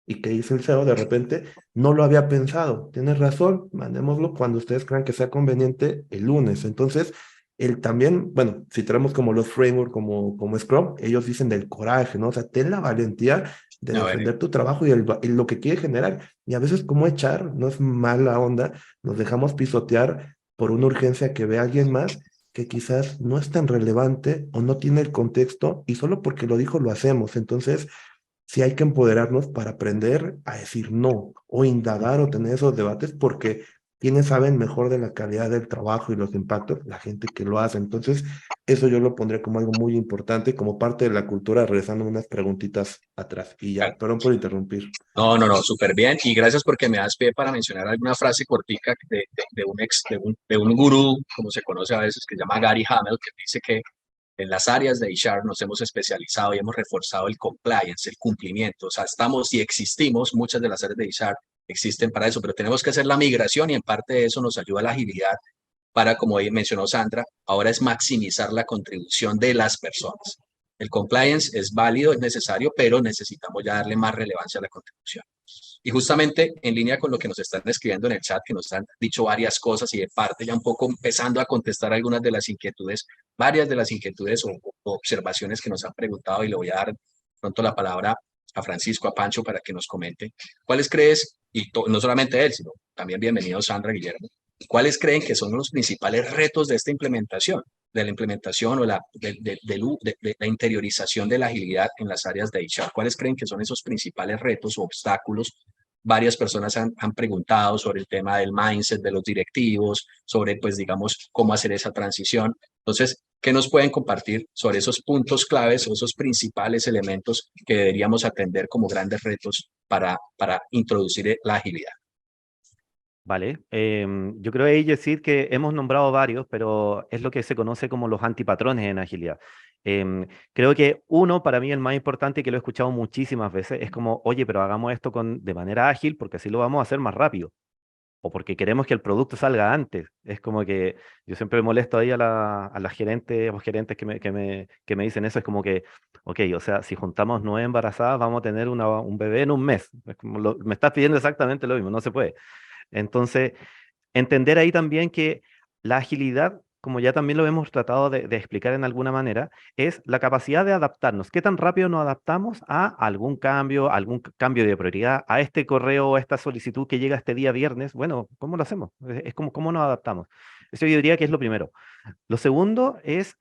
Y que dice el CEO, de repente, no lo había pensado. Tienes razón, mandémoslo cuando ustedes crean que sea conveniente el lunes. Entonces, él también, bueno, si tenemos como los frameworks, como Scrum, ellos dicen del coraje, ¿no? O sea, ten la valentía de A ver, defender tu trabajo y lo que quiere generar. Y a veces como echar, no es mala onda, nos dejamos pisotear por una urgencia que ve alguien más que quizás no es tan relevante o no tiene el contexto y solo porque lo dijo lo hacemos. Entonces, sí hay que empoderarnos para aprender a decir no o indagar o tener esos debates porque quienes saben mejor de la calidad del trabajo y los impactos, la gente que lo hace. Entonces, eso yo lo pondré como algo muy importante, como parte de la cultura, regresando unas preguntitas atrás. Y ya, perdón por interrumpir. no, no, no, súper bien. Y gracias porque me das pie para mencionar alguna frase cortica de un gurú, como se conoce a veces, que se llama Gary Hamel, que dice que en las áreas de HR nos hemos especializado y hemos reforzado el compliance, el cumplimiento. O sea, estamos y existimos, muchas de las áreas de HR existen para eso, pero tenemos que hacer la migración y en parte de eso nos ayuda la agilidad para, como mencionó Sandra, ahora es maximizar la contribución de las personas. El compliance es válido, es necesario, pero necesitamos ya darle más relevancia a la contribución. Y justamente en línea con lo que nos están escribiendo en el chat, que nos han dicho varias cosas y de parte ya un poco empezando a contestar algunas de las inquietudes, varias de las inquietudes o observaciones que nos han preguntado, y le voy a dar pronto la palabra a Francisco, a Pancho, para que nos comente. ¿Cuáles crees, y no solamente él, sino también bienvenido Sandra, Guillermo, cuáles creen que son los principales retos de esta implementación? De la implementación o de la interiorización de la agilidad en las áreas de HR. ¿Cuáles creen que son esos principales retos o obstáculos? Varias personas han preguntado sobre el tema del mindset de los directivos, sobre, pues, digamos, cómo hacer esa transición. Entonces, ¿qué nos pueden compartir sobre esos puntos claves o esos principales elementos que deberíamos atender como grandes retos para introducir la agilidad? Vale, yo creo ahí decir que hemos nombrado varios, pero es lo que se conoce como los antipatrones en agilidad. Creo que uno, para mí el más importante, y que lo he escuchado muchísimas veces, es como, oye, pero hagamos esto de manera ágil porque así lo vamos a hacer más rápido, o porque queremos que el producto salga antes. Es como que yo siempre molesto ahí a las gerentes o gerentes que me dicen eso, es como que, ok, o sea, si juntamos 9 embarazadas, vamos a tener un bebé en un mes. Es como me estás pidiendo exactamente lo mismo, no se puede. Entonces, entender ahí también que la agilidad, como ya también lo hemos tratado de explicar en alguna manera, es la capacidad de adaptarnos. ¿Qué tan rápido nos adaptamos a algún cambio de prioridad, a este correo o a esta solicitud que llega este día viernes? Bueno, ¿cómo lo hacemos? Es como cómo nos adaptamos. Eso yo diría que es lo primero. Lo segundo es,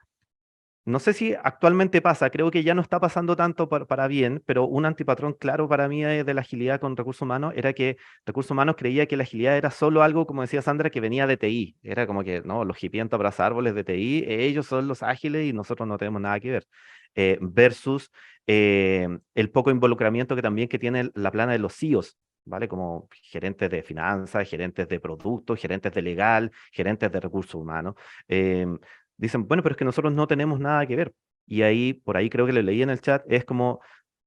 no sé si actualmente pasa, creo que ya no está pasando tanto para bien, pero un antipatrón claro para mí de la agilidad con recursos humanos era que recursos humanos creía que la agilidad era solo algo, como decía Sandra, que venía de TI. Era como que, no, los hipientos abrazar árboles de TI, ellos son los ágiles y nosotros no tenemos nada que ver. Versus el poco involucramiento que tiene la plana de los CEOs, ¿vale? Como gerentes de finanzas, gerentes de productos, gerentes de legal, gerentes de recursos humanos. Dicen, bueno, pero es que nosotros no tenemos nada que ver. Y ahí, por ahí creo que lo leí en el chat, es como,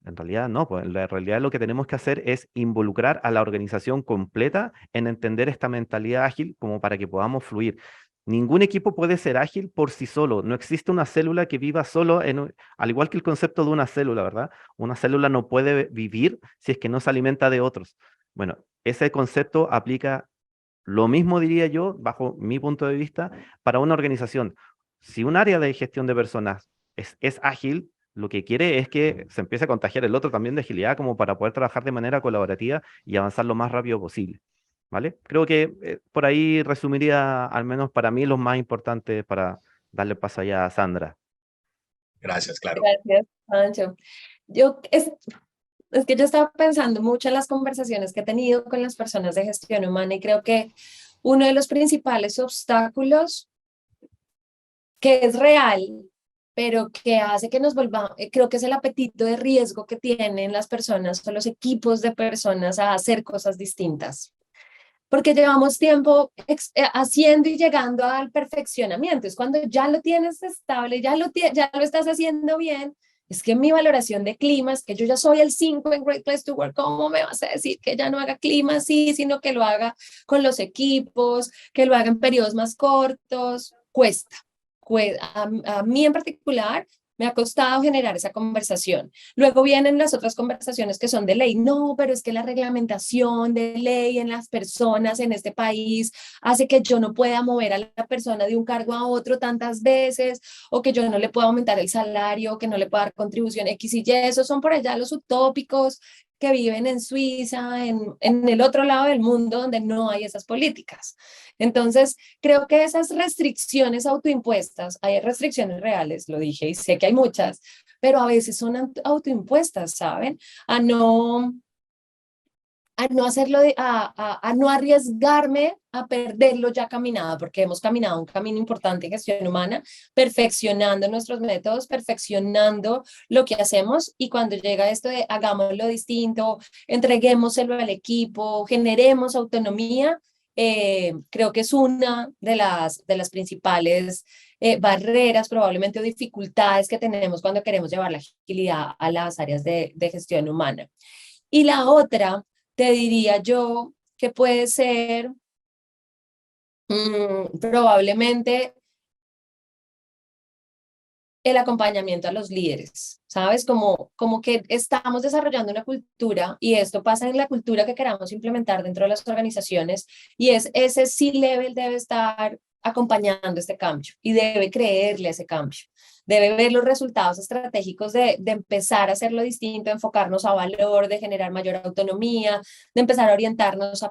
en realidad no, pues en la realidad lo que tenemos que hacer es involucrar a la organización completa en entender esta mentalidad ágil como para que podamos fluir. Ningún equipo puede ser ágil por sí solo. No existe una célula que viva solo al igual que el concepto de una célula, ¿verdad? Una célula no puede vivir si es que no se alimenta de otros. Bueno, ese concepto aplica lo mismo, diría yo, bajo mi punto de vista, para una organización. Si un área de gestión de personas es ágil, lo que quiere es que se empiece a contagiar el otro también de agilidad como para poder trabajar de manera colaborativa y avanzar lo más rápido posible. ¿Vale? Creo que por ahí resumiría, al menos para mí, los más importantes para darle paso allá a Sandra. Gracias, claro. Gracias, Pancho. Yo, es que yo estaba pensando mucho en las conversaciones que he tenido con las personas de gestión humana y creo que uno de los principales obstáculos que es real, pero que hace que nos volvamos, creo que es el apetito de riesgo que tienen las personas o los equipos de personas a hacer cosas distintas. Porque llevamos tiempo haciendo y llegando al perfeccionamiento. Es cuando ya lo tienes estable, ya lo estás haciendo bien. Es que mi valoración de clima es que yo ya soy el 5 en Great Place to Work. ¿Cómo me vas a decir que ya no haga clima así, sino que lo haga con los equipos, que lo haga en periodos más cortos? Cuesta. A mí en particular me ha costado generar esa conversación. Luego vienen las otras conversaciones que son de ley. No, pero es que la reglamentación de ley en las personas en este país hace que yo no pueda mover a la persona de un cargo a otro tantas veces, o que yo no le pueda aumentar el salario, que no le pueda dar contribución X y Y. Esos son por allá los utópicos que viven en Suiza, en el otro lado del mundo donde no hay esas políticas. Entonces, creo que esas restricciones autoimpuestas, hay restricciones reales, lo dije, y sé que hay muchas, pero a veces son autoimpuestas, ¿saben? A no hacerlo, a no arriesgarme a perderlo ya caminado, porque hemos caminado un camino importante en gestión humana, perfeccionando nuestros métodos, perfeccionando lo que hacemos, y cuando llega esto de hagámoslo distinto, entreguémoselo al equipo, generemos autonomía, creo que es una de las principales barreras probablemente o dificultades que tenemos cuando queremos llevar la agilidad a las áreas de gestión humana. Y la otra, te diría yo, que puede ser probablemente el acompañamiento a los líderes, ¿sabes? Como que estamos desarrollando una cultura y esto pasa en la cultura que queramos implementar dentro de las organizaciones y es ese C-level debe estar acompañando este cambio y debe creerle a ese cambio. Debe ver los resultados estratégicos de empezar a hacerlo distinto, enfocarnos a valor, de generar mayor autonomía, de empezar a orientarnos a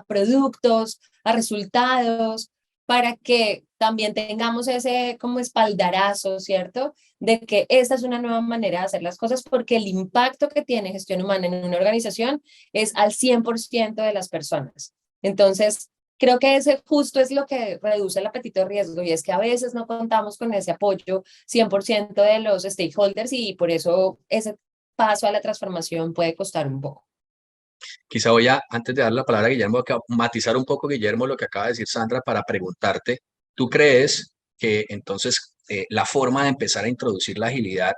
productos, a resultados, para que también tengamos ese como espaldarazo, ¿cierto? De que esta es una nueva manera de hacer las cosas porque el impacto que tiene gestión humana en una organización es al 100% de las personas. Entonces, creo que ese justo es lo que reduce el apetito de riesgo y es que a veces no contamos con ese apoyo 100% de los stakeholders y por eso ese paso a la transformación puede costar un poco. Quizá voy a, antes de dar la palabra a Guillermo, matizar un poco, Guillermo, lo que acaba de decir Sandra para preguntarte, ¿tú crees que entonces la forma de empezar a introducir la agilidad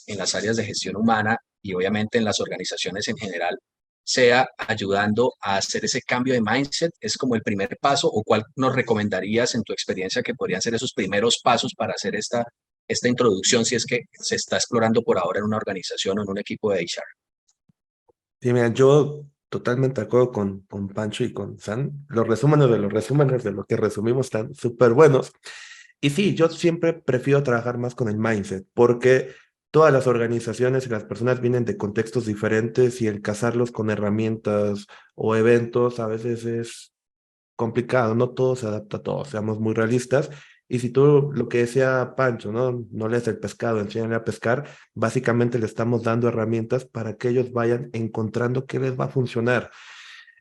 en las áreas de gestión humana y obviamente en las organizaciones en general sea ayudando a hacer ese cambio de mindset? ¿Es como el primer paso o cuál nos recomendarías en tu experiencia que podrían ser esos primeros pasos para hacer esta introducción si es que se está explorando por ahora en una organización o en un equipo de HR? Sí, mira, yo totalmente de acuerdo con Pancho y con San. Los resúmenes de lo que resumimos están súper buenos. Y sí, yo siempre prefiero trabajar más con el mindset, porque todas las organizaciones y las personas vienen de contextos diferentes y el casarlos con herramientas o eventos a veces es complicado, no todo se adapta a todo, seamos muy realistas. Y si tú, lo que decía Pancho, ¿no? No lees el pescado, enséñale a pescar, básicamente le estamos dando herramientas para que ellos vayan encontrando qué les va a funcionar.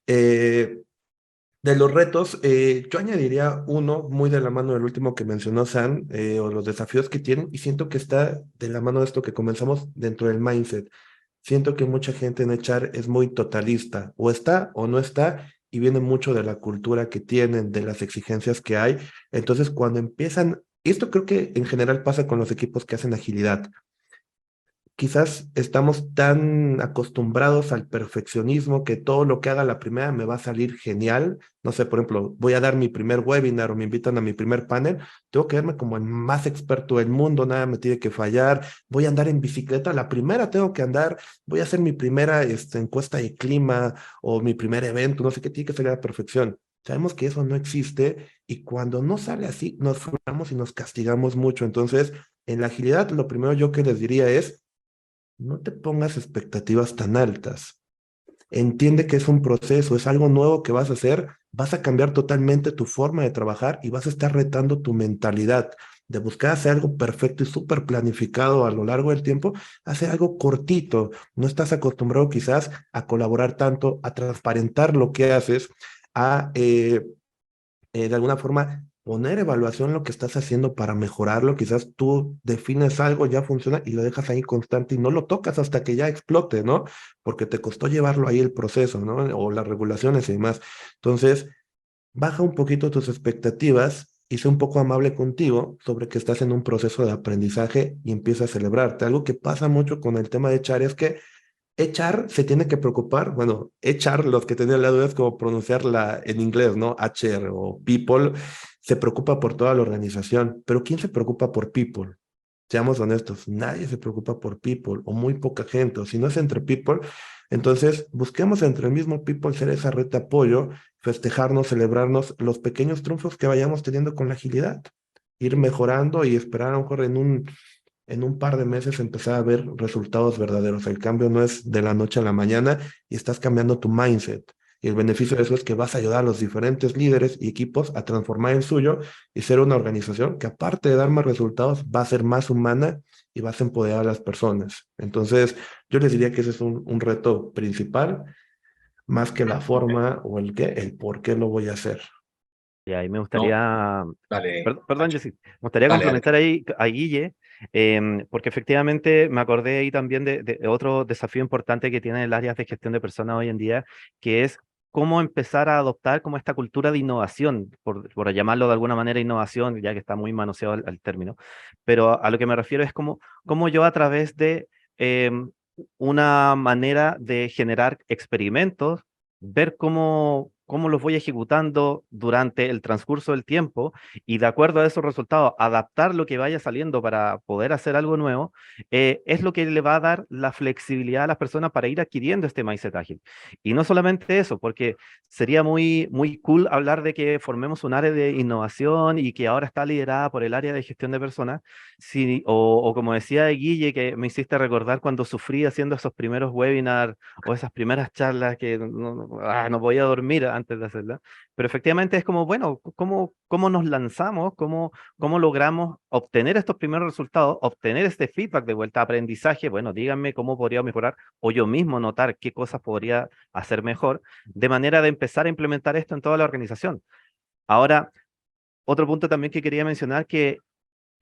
Eh, de los retos, yo añadiría uno muy de la mano del último que mencionó San, o los desafíos que tienen, y siento que está de la mano de esto que comenzamos dentro del mindset. Siento que mucha gente en HR es muy totalista, o está o no está, y viene mucho de la cultura que tienen, de las exigencias que hay. Entonces, cuando empiezan, y esto creo que en general pasa con los equipos que hacen agilidad, quizás estamos tan acostumbrados al perfeccionismo que todo lo que haga la primera me va a salir genial. No sé, por ejemplo, voy a dar mi primer webinar o me invitan a mi primer panel, tengo que verme como el más experto del mundo, nada me tiene que fallar. Voy a andar en bicicleta, la primera tengo que andar, voy a hacer mi primera encuesta de clima o mi primer evento, no sé qué, tiene que salir a la perfección. Sabemos que eso no existe y cuando no sale así, nos frustramos y nos castigamos mucho. Entonces, en la agilidad, lo primero yo que les diría es no te pongas expectativas tan altas. Entiende que es un proceso, es algo nuevo que vas a hacer, vas a cambiar totalmente tu forma de trabajar y vas a estar retando tu mentalidad de buscar hacer algo perfecto y súper planificado a lo largo del tiempo, hacer algo cortito. No estás acostumbrado quizás a colaborar tanto, a transparentar lo que haces, a de alguna forma poner evaluación en lo que estás haciendo para mejorarlo. Quizás tú defines algo, ya funciona y lo dejas ahí constante y no lo tocas hasta que ya explote, ¿no? Porque te costó llevarlo ahí el proceso, ¿no? O las regulaciones y demás. Entonces, baja un poquito tus expectativas y sé un poco amable contigo sobre que estás en un proceso de aprendizaje y empieza a celebrarte. Algo que pasa mucho con el tema de echar es que echar se tiene que preocupar, bueno, echar, los que tenían la duda es como pronunciarla en inglés, ¿no? HR o people, se preocupa por toda la organización, pero ¿quién se preocupa por people? Seamos honestos, nadie se preocupa por people o muy poca gente, o si no es entre people, entonces busquemos entre el mismo people ser esa red de apoyo, festejarnos, celebrarnos los pequeños triunfos que vayamos teniendo con la agilidad, ir mejorando y esperar a lo mejor en un par de meses empezar a ver resultados verdaderos. El cambio no es de la noche a la mañana y estás cambiando tu mindset. Y el beneficio de eso es que vas a ayudar a los diferentes líderes y equipos a transformar el suyo y ser una organización que aparte de dar más resultados, va a ser más humana y vas a empoderar a las personas. Entonces, yo les diría que ese es un reto principal, más que la forma o el qué, el por qué lo voy a hacer. Y ahí me No, gustaría, dale, perdón, Pancho. Jessy, me gustaría Dale, dale. complementar ahí a Guille, porque efectivamente me acordé ahí también de otro desafío importante que tienen las áreas de gestión de personas hoy en día, que es cómo empezar a adoptar como esta cultura de innovación, por llamarlo de alguna manera innovación, ya que está muy manoseado el término, pero a lo que me refiero es cómo yo a través de una manera de generar experimentos, ver cómo cómo los voy ejecutando durante el transcurso del tiempo y de acuerdo a esos resultados adaptar lo que vaya saliendo para poder hacer algo nuevo, es lo que le va a dar la flexibilidad a las personas para ir adquiriendo este mindset ágil. Y no solamente eso, porque sería muy, muy cool hablar de que formemos un área de innovación y que ahora está liderada por el área de gestión de personas, sí, o como decía Guille, que me hiciste recordar cuando sufrí haciendo esos primeros webinars o esas primeras charlas que no podía dormir antes de hacerlas, pero efectivamente es como, bueno, ¿cómo nos lanzamos? ¿Cómo logramos obtener estos primeros resultados, obtener este feedback de vuelta, aprendizaje? Bueno, díganme cómo podría mejorar o yo mismo notar qué cosas podría hacer mejor, de manera de empezar a implementar esto en toda la organización. Ahora, otro punto también que quería mencionar que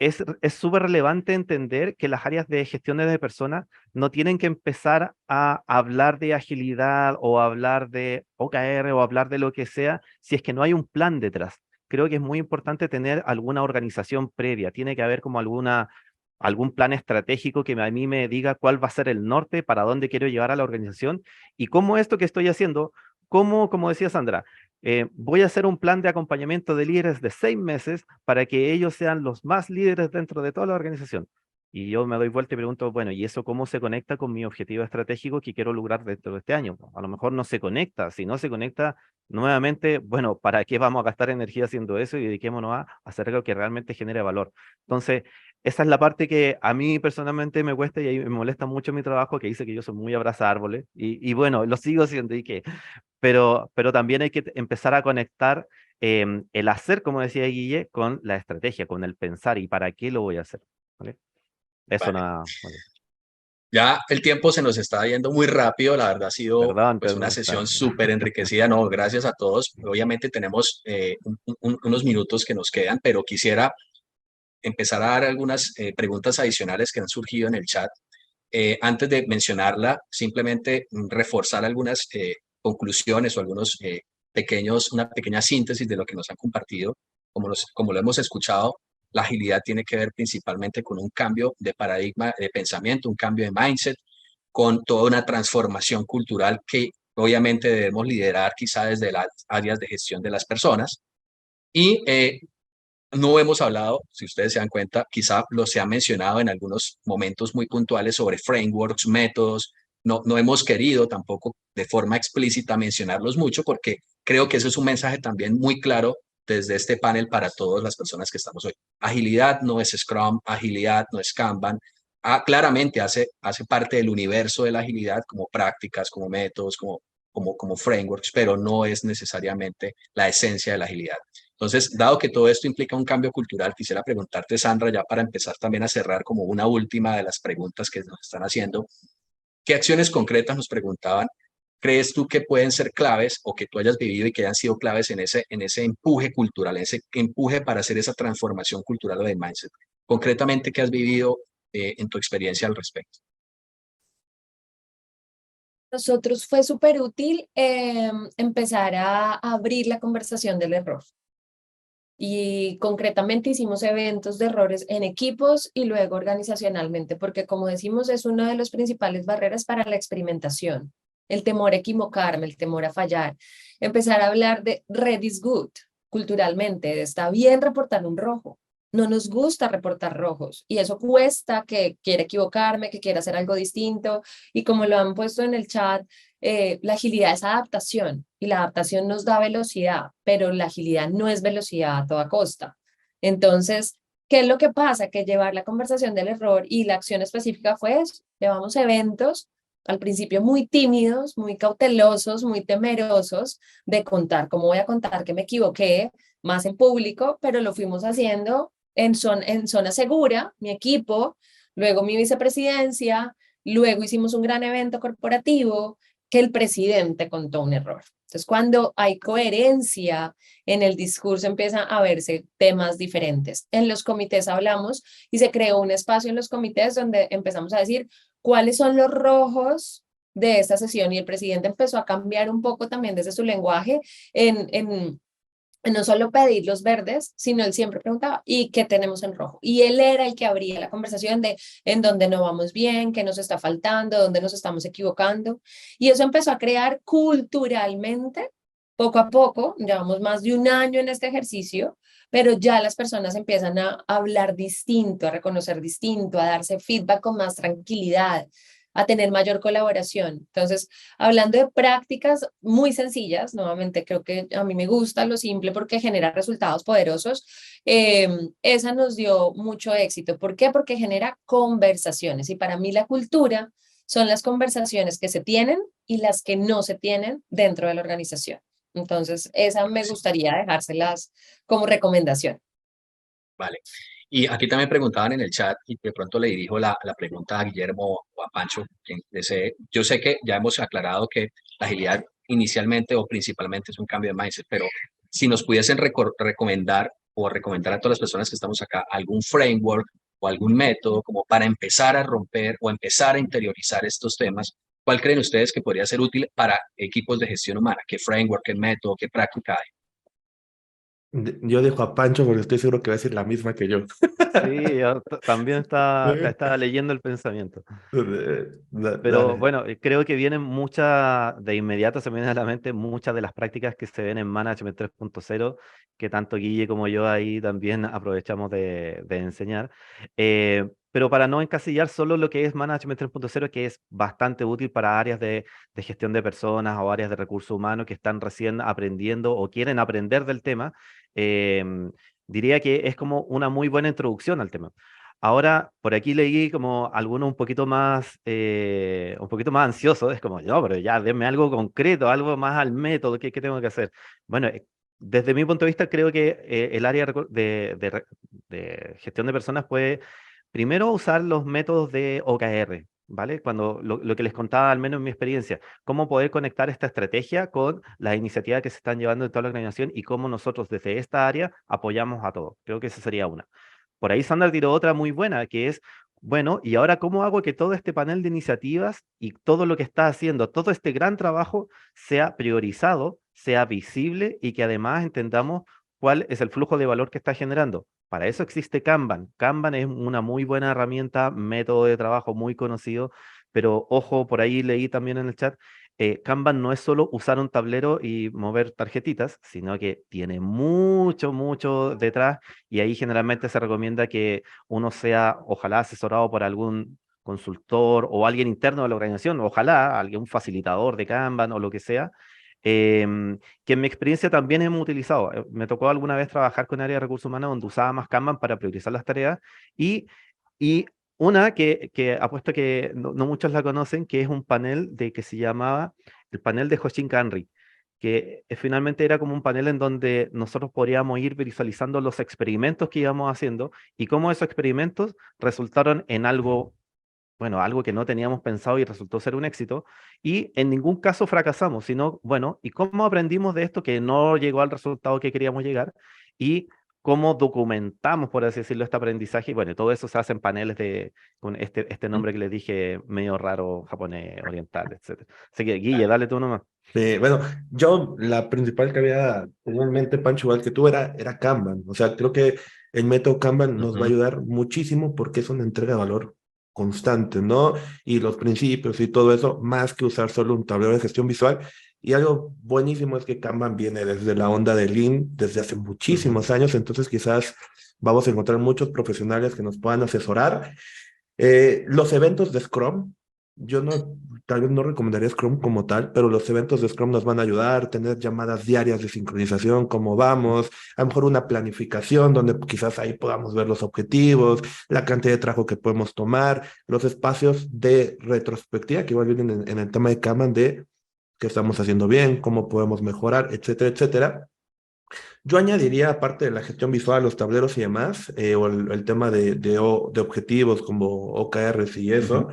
es súper relevante entender que las áreas de gestión de personas no tienen que empezar a hablar de agilidad o hablar de OKR o hablar de lo que sea si es que no hay un plan detrás. Creo que es muy importante tener alguna organización previa. Tiene que haber como algún plan estratégico que a mí me diga cuál va a ser el norte, para dónde quiero llevar a la organización y cómo esto que estoy haciendo, como decía Sandra, voy a hacer un plan de acompañamiento de líderes de 6 meses para que ellos sean los más líderes dentro de toda la organización. Y yo me doy vuelta y pregunto, bueno, ¿y eso cómo se conecta con mi objetivo estratégico que quiero lograr dentro de este año? A lo mejor no se conecta. Si no se conecta, nuevamente, bueno, ¿para qué vamos a gastar energía haciendo eso y dediquémonos a hacer algo que realmente genere valor? Entonces, esa es la parte que a mí personalmente me cuesta y ahí me molesta mucho mi trabajo, que dice que yo soy muy abraza árboles. Y bueno, lo sigo siendo y que pero también hay que empezar a conectar el hacer, como decía Guille, con la estrategia, con el pensar y para qué lo voy a hacer. ¿Vale? Eso Vale. nada. Vale. Ya el tiempo se nos está yendo muy rápido, la verdad ha sido Perdón, pues una perdón. sesión súper enriquecida, no, gracias a todos. Obviamente tenemos unos minutos que nos quedan, pero quisiera empezar a dar algunas preguntas adicionales que han surgido en el chat. Antes de mencionarla, simplemente reforzar algunas conclusiones o algunos una pequeña síntesis de lo que nos han compartido. Como lo hemos escuchado, la agilidad tiene que ver principalmente con un cambio de paradigma de pensamiento, un cambio de mindset, con toda una transformación cultural que obviamente debemos liderar quizá desde las áreas de gestión de las personas. Y no hemos hablado, si ustedes se dan cuenta, quizá lo se ha mencionado en algunos momentos muy puntuales sobre frameworks, métodos. No hemos querido tampoco de forma explícita mencionarlos mucho porque creo que eso es un mensaje también muy claro desde este panel para todas las personas que estamos hoy. Agilidad no es Scrum, agilidad no es Kanban. Claramente hace parte del universo de la agilidad como prácticas, como métodos, como frameworks, pero no es necesariamente la esencia de la agilidad. Entonces, dado que todo esto implica un cambio cultural, quisiera preguntarte, Sandra, ya para empezar también a cerrar como una última de las preguntas que nos están haciendo, ¿qué acciones concretas nos preguntaban crees tú que pueden ser claves o que tú hayas vivido y que hayan sido claves en ese empuje cultural, en ese empuje para hacer esa transformación cultural o de mindset? Concretamente, ¿qué has vivido en tu experiencia al respecto? Nosotros fue súper útil empezar a abrir la conversación del error. Y concretamente hicimos eventos de errores en equipos y luego organizacionalmente, porque como decimos, es una de las principales barreras para la experimentación. El temor a equivocarme, el temor a fallar. Empezar a hablar de red is good, culturalmente. Está bien reportar un rojo. No nos gusta reportar rojos y eso cuesta que quiera equivocarme, que quiera hacer algo distinto. Y como lo han puesto en el chat, la agilidad es adaptación y la adaptación nos da velocidad, pero la agilidad no es velocidad a toda costa. Entonces, ¿qué es lo que pasa? Que llevar la conversación del error y la acción específica fue eso. Llevamos eventos al principio muy tímidos, muy cautelosos, muy temerosos de contar cómo voy a contar que me equivoqué más en público, pero lo fuimos haciendo en zona segura, mi equipo, luego mi vicepresidencia, luego hicimos un gran evento corporativo que el presidente contó un error. Entonces, cuando hay coherencia en el discurso, empiezan a verse temas diferentes. En los comités hablamos y se creó un espacio en los comités donde empezamos a decir cuáles son los rojos de esta sesión y el presidente empezó a cambiar un poco también desde su lenguaje en no solo pedir los verdes, sino él siempre preguntaba, ¿y qué tenemos en rojo? Y él era el que abría la conversación de en dónde no vamos bien, qué nos está faltando, dónde nos estamos equivocando. Y eso empezó a crear culturalmente poco a poco, llevamos más de un año en este ejercicio, pero ya las personas empiezan a hablar distinto, a reconocer distinto, a darse feedback con más tranquilidad, a tener mayor colaboración. Entonces, hablando de prácticas muy sencillas, nuevamente creo que a mí me gusta lo simple porque genera resultados poderosos. Esa nos dio mucho éxito. ¿Por qué? Porque genera conversaciones y para mí la cultura son las conversaciones que se tienen y las que no se tienen dentro de la organización. Entonces, esa me Sí, gustaría dejárselas como recomendación. vale. Y aquí también preguntaban en el chat, y de pronto le dirijo la pregunta a Guillermo o a Pancho, quien desee. Yo sé que ya hemos aclarado que la agilidad inicialmente o principalmente es un cambio de mindset, pero si nos pudiesen recomendar o recomendar a todas las personas que estamos acá algún framework o algún método como para empezar a romper o empezar a interiorizar estos temas, ¿cuál creen ustedes que podría ser útil para equipos de gestión humana? ¿Qué framework, qué método, qué práctica hay? Yo dejo a Pancho porque estoy seguro que va a decir la misma que yo. Sí, yo también estaba leyendo el pensamiento. Pero Dale. bueno, creo que vienen muchas, de inmediato se me vienen a la mente muchas de las prácticas que se ven en Management 3.0, que tanto Guille como yo ahí también aprovechamos de enseñar. Pero para no encasillar solo lo que es Management 3.0, que es bastante útil para áreas de gestión de personas o áreas de recursos humanos que están recién aprendiendo o quieren aprender del tema, diría que es como una muy buena introducción al tema. Ahora, por aquí leí como algunos un poquito más ansiosos, es como, no, pero ya, denme algo concreto, algo más al método, ¿qué tengo que hacer? Bueno, desde mi punto de vista, creo que el área de gestión de personas puede primero usar los métodos de OKR, ¿vale? Cuando lo que les contaba, al menos en mi experiencia, cómo poder conectar esta estrategia con las iniciativas que se están llevando en toda la organización y cómo nosotros desde esta área apoyamos a todos. Creo que esa sería una. Por ahí Sandra tiró otra muy buena, que es, bueno, ¿y ahora cómo hago que todo este panel de iniciativas y todo lo que está haciendo, todo este gran trabajo sea priorizado, sea visible y que además entendamos cuál es el flujo de valor que está generando? Para eso existe Kanban. Kanban es una muy buena herramienta, método de trabajo muy conocido, pero ojo, por ahí leí también en el chat, Kanban no es solo usar un tablero y mover tarjetitas, sino que tiene mucho, mucho detrás y ahí generalmente se recomienda que uno sea, ojalá, asesorado por algún consultor o alguien interno de la organización, ojalá algún facilitador de Kanban o lo que sea, que en mi experiencia también hemos utilizado. Me tocó alguna vez trabajar con área de recursos humanos donde usaba más Kanban para priorizar las tareas y una que apuesto que no muchos la conocen, que es un panel que se llamaba el panel de Hoshin Kanri, que finalmente era como un panel en donde nosotros podríamos ir visualizando los experimentos que íbamos haciendo y cómo esos experimentos resultaron en algo, bueno, algo que no teníamos pensado y resultó ser un éxito, y en ningún caso fracasamos, sino, bueno, ¿y cómo aprendimos de esto que no llegó al resultado que queríamos llegar? Y cómo documentamos, por así decirlo, este aprendizaje. Y bueno, todo eso se hace en paneles con este nombre que les dije, medio raro, japonés, oriental, etc. Así que, Guille, dale tú nomás. Bueno, yo la principal que había tenido en mente, Pancho, igual que tú, era Kanban. O sea, creo que el método Kanban nos va a Ujú. ayudar muchísimo porque es una entrega de valor constante, ¿no? Y los principios y todo eso, más que usar solo un tablero de gestión visual. Y algo buenísimo es que Kanban viene desde la onda de Lean desde hace muchísimos años, entonces quizás vamos a encontrar muchos profesionales que nos puedan asesorar. Los eventos de Scrum, yo no, tal vez no recomendaría Scrum como tal, pero los eventos de Scrum nos van a ayudar, tener llamadas diarias de sincronización, cómo vamos, a lo mejor una planificación donde quizás ahí podamos ver los objetivos, la cantidad de trabajo que podemos tomar, los espacios de retrospectiva que igual vienen en el tema de Kanban de qué estamos haciendo bien, cómo podemos mejorar, etcétera, etcétera. Yo añadiría, aparte de la gestión visual, los tableros y demás, o el tema de objetivos como OKRs y eso,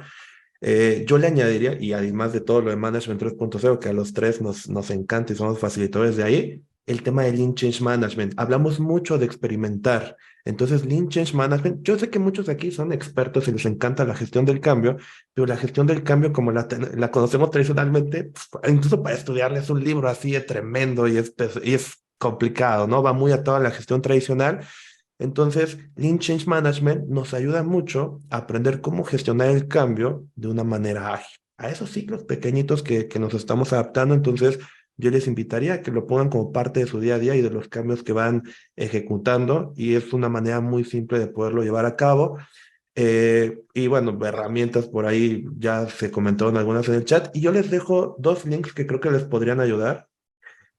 yo le añadiría, y además de todo lo de Management 3.0, que a los tres nos encanta y somos facilitadores de ahí, el tema de Lean Change Management. Hablamos mucho de experimentar. Entonces, Lean Change Management, yo sé que muchos aquí son expertos y les encanta la gestión del cambio, pero la gestión del cambio, como la conocemos tradicionalmente, incluso para estudiarla es un libro así de tremendo y es complicado, ¿no? Va muy atado a la gestión tradicional. Entonces, Lean Change Management nos ayuda mucho a aprender cómo gestionar el cambio de una manera ágil. A esos ciclos pequeñitos que nos estamos adaptando, entonces yo les invitaría a que lo pongan como parte de su día a día y de los cambios que van ejecutando, y es una manera muy simple de poderlo llevar a cabo. Y bueno, herramientas por ahí ya se comentaron algunas en el chat, y yo les dejo dos links que creo que les podrían ayudar,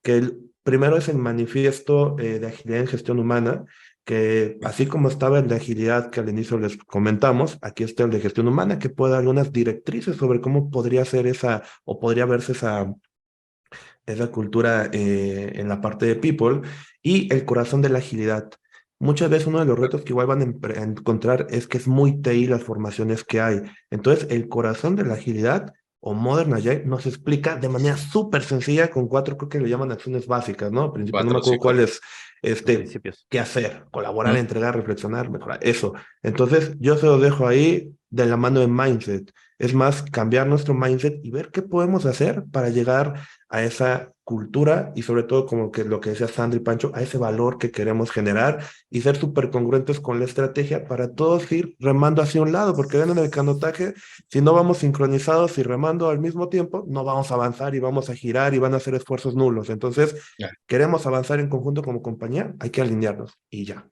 que el primero es el manifiesto de agilidad en gestión humana, que así como estaba el de agilidad que al inicio les comentamos, aquí está el de gestión humana, que puede dar algunas directrices sobre cómo podría ser esa, o podría verse esa cultura en la parte de people, y el corazón de la agilidad. Muchas veces uno de los retos que igual van a encontrar es que es muy TI las formaciones que hay. Entonces, el corazón de la agilidad o Modern Agile nos explica de manera súper sencilla con cuatro, creo que le llaman acciones básicas, ¿no? Al principio no me 4, sí, acuerdo cuál correcto. es, Principios. qué hacer, colaborar, Mm, entregar, reflexionar, mejorar, eso. Entonces, yo se lo dejo ahí de la mano de mindset. Es más, cambiar nuestro mindset y ver qué podemos hacer para llegar a esa cultura y sobre todo, como que lo que decía Sandra y Pancho, a ese valor que queremos generar y ser súper congruentes con la estrategia para todos ir remando hacia un lado, porque ven en el canotaje, si no vamos sincronizados y remando al mismo tiempo, no vamos a avanzar y vamos a girar y van a hacer esfuerzos nulos. Entonces, ya. queremos avanzar en conjunto como compañía, hay que alinearnos y ya.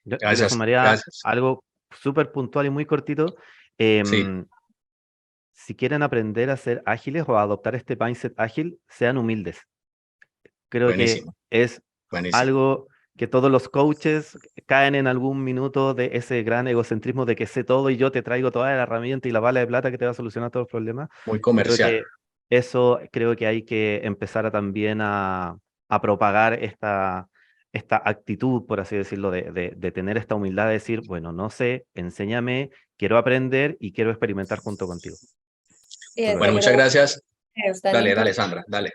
Yo le Gracias, sumaría gracias. algo súper puntual y muy cortito. Sí, Em, si quieren aprender a ser ágiles o a adoptar este mindset ágil, sean humildes. Creo que buenísimo, es buenísimo. algo que todos los coaches caen en algún minuto de ese gran egocentrismo de que sé todo y yo te traigo toda la herramienta y la bala de plata que te va a solucionar todos los problemas. Muy Creo comercial. que creo que hay que empezar también a propagar esta actitud, por así decirlo, de tener esta humildad de decir, bueno, no sé, enséñame, quiero aprender y quiero experimentar junto contigo. Y Total. ese Bueno, muchas growth gracias. es tan Dale, dale, importante. Sandra, dale.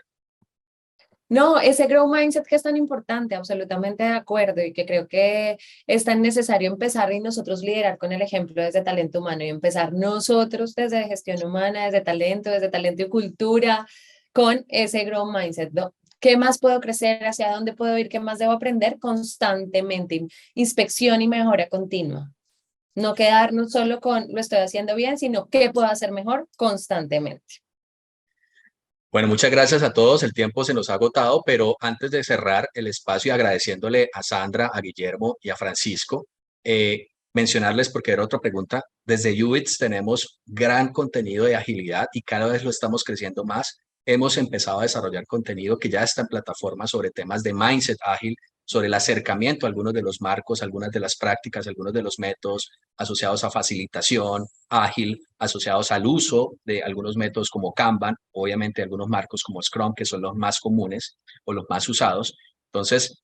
No, ese growth mindset que es tan importante, absolutamente de acuerdo, y que creo que es tan necesario empezar y nosotros liderar con el ejemplo desde talento humano y empezar nosotros desde gestión humana, desde talento y cultura, con ese growth mindset, ¿no? ¿Qué más puedo crecer? ¿Hacia dónde puedo ir? ¿Qué más debo aprender? Constantemente, inspección y mejora continua. No quedarnos solo con lo estoy haciendo bien, sino qué puedo hacer mejor constantemente. Bueno, muchas gracias a todos. El tiempo se nos ha agotado, pero antes de cerrar el espacio y agradeciéndole a Sandra, a Guillermo y a Francisco, mencionarles, porque era otra pregunta, desde Ubits tenemos gran contenido de agilidad y cada vez lo estamos creciendo más. Hemos empezado a desarrollar contenido que ya está en plataformas sobre temas de mindset ágil, sobre el acercamiento a algunos de los marcos, algunas de las prácticas, algunos de los métodos asociados a facilitación ágil, asociados al uso de algunos métodos como Kanban, obviamente algunos marcos como Scrum, que son los más comunes o los más usados. Entonces,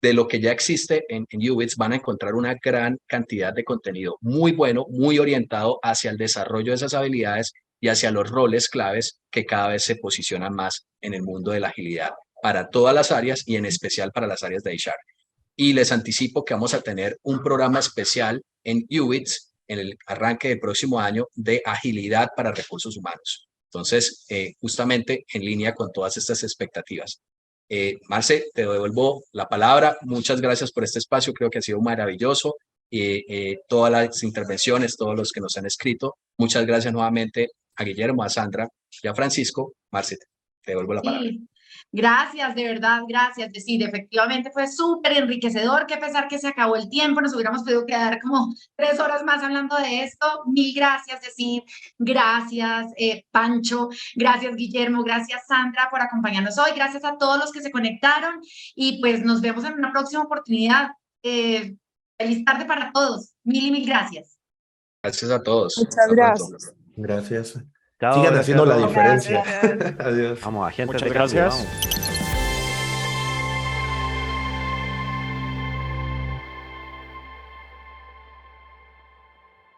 de lo que ya existe en Ubits van a encontrar una gran cantidad de contenido muy bueno, muy orientado hacia el desarrollo de esas habilidades y hacia los roles claves que cada vez se posicionan más en el mundo de la agilidad para todas las áreas y en especial para las áreas de HR. Y les anticipo que vamos a tener un programa especial en Ubits en el arranque del próximo año de agilidad para recursos humanos. Entonces, justamente en línea con todas estas expectativas. Marce, te devuelvo la palabra. Muchas gracias por este espacio. Creo que ha sido maravilloso. Todas las intervenciones, todos los que nos han escrito. Muchas gracias nuevamente a Guillermo, a Sandra y a Francisco. Marce, te devuelvo la palabra. Sí, gracias, de verdad, gracias. Sí, efectivamente fue súper enriquecedor, que a pesar que se acabó el tiempo, nos hubiéramos podido quedar como 3 horas más hablando de esto. Mil gracias, decir, gracias, Pancho, gracias, Guillermo, gracias, Sandra, por acompañarnos hoy. Gracias a todos los que se conectaron y pues nos vemos en una próxima oportunidad. Feliz tarde para todos. Mil y mil gracias. Gracias a todos. Muchas Hasta pronto. gracias. Gracias. Chao, Sigan gracias a haciendo la todos. diferencia. Gracias. Adiós. Vamos, agentes Muchas de cambio, gracias. vamos.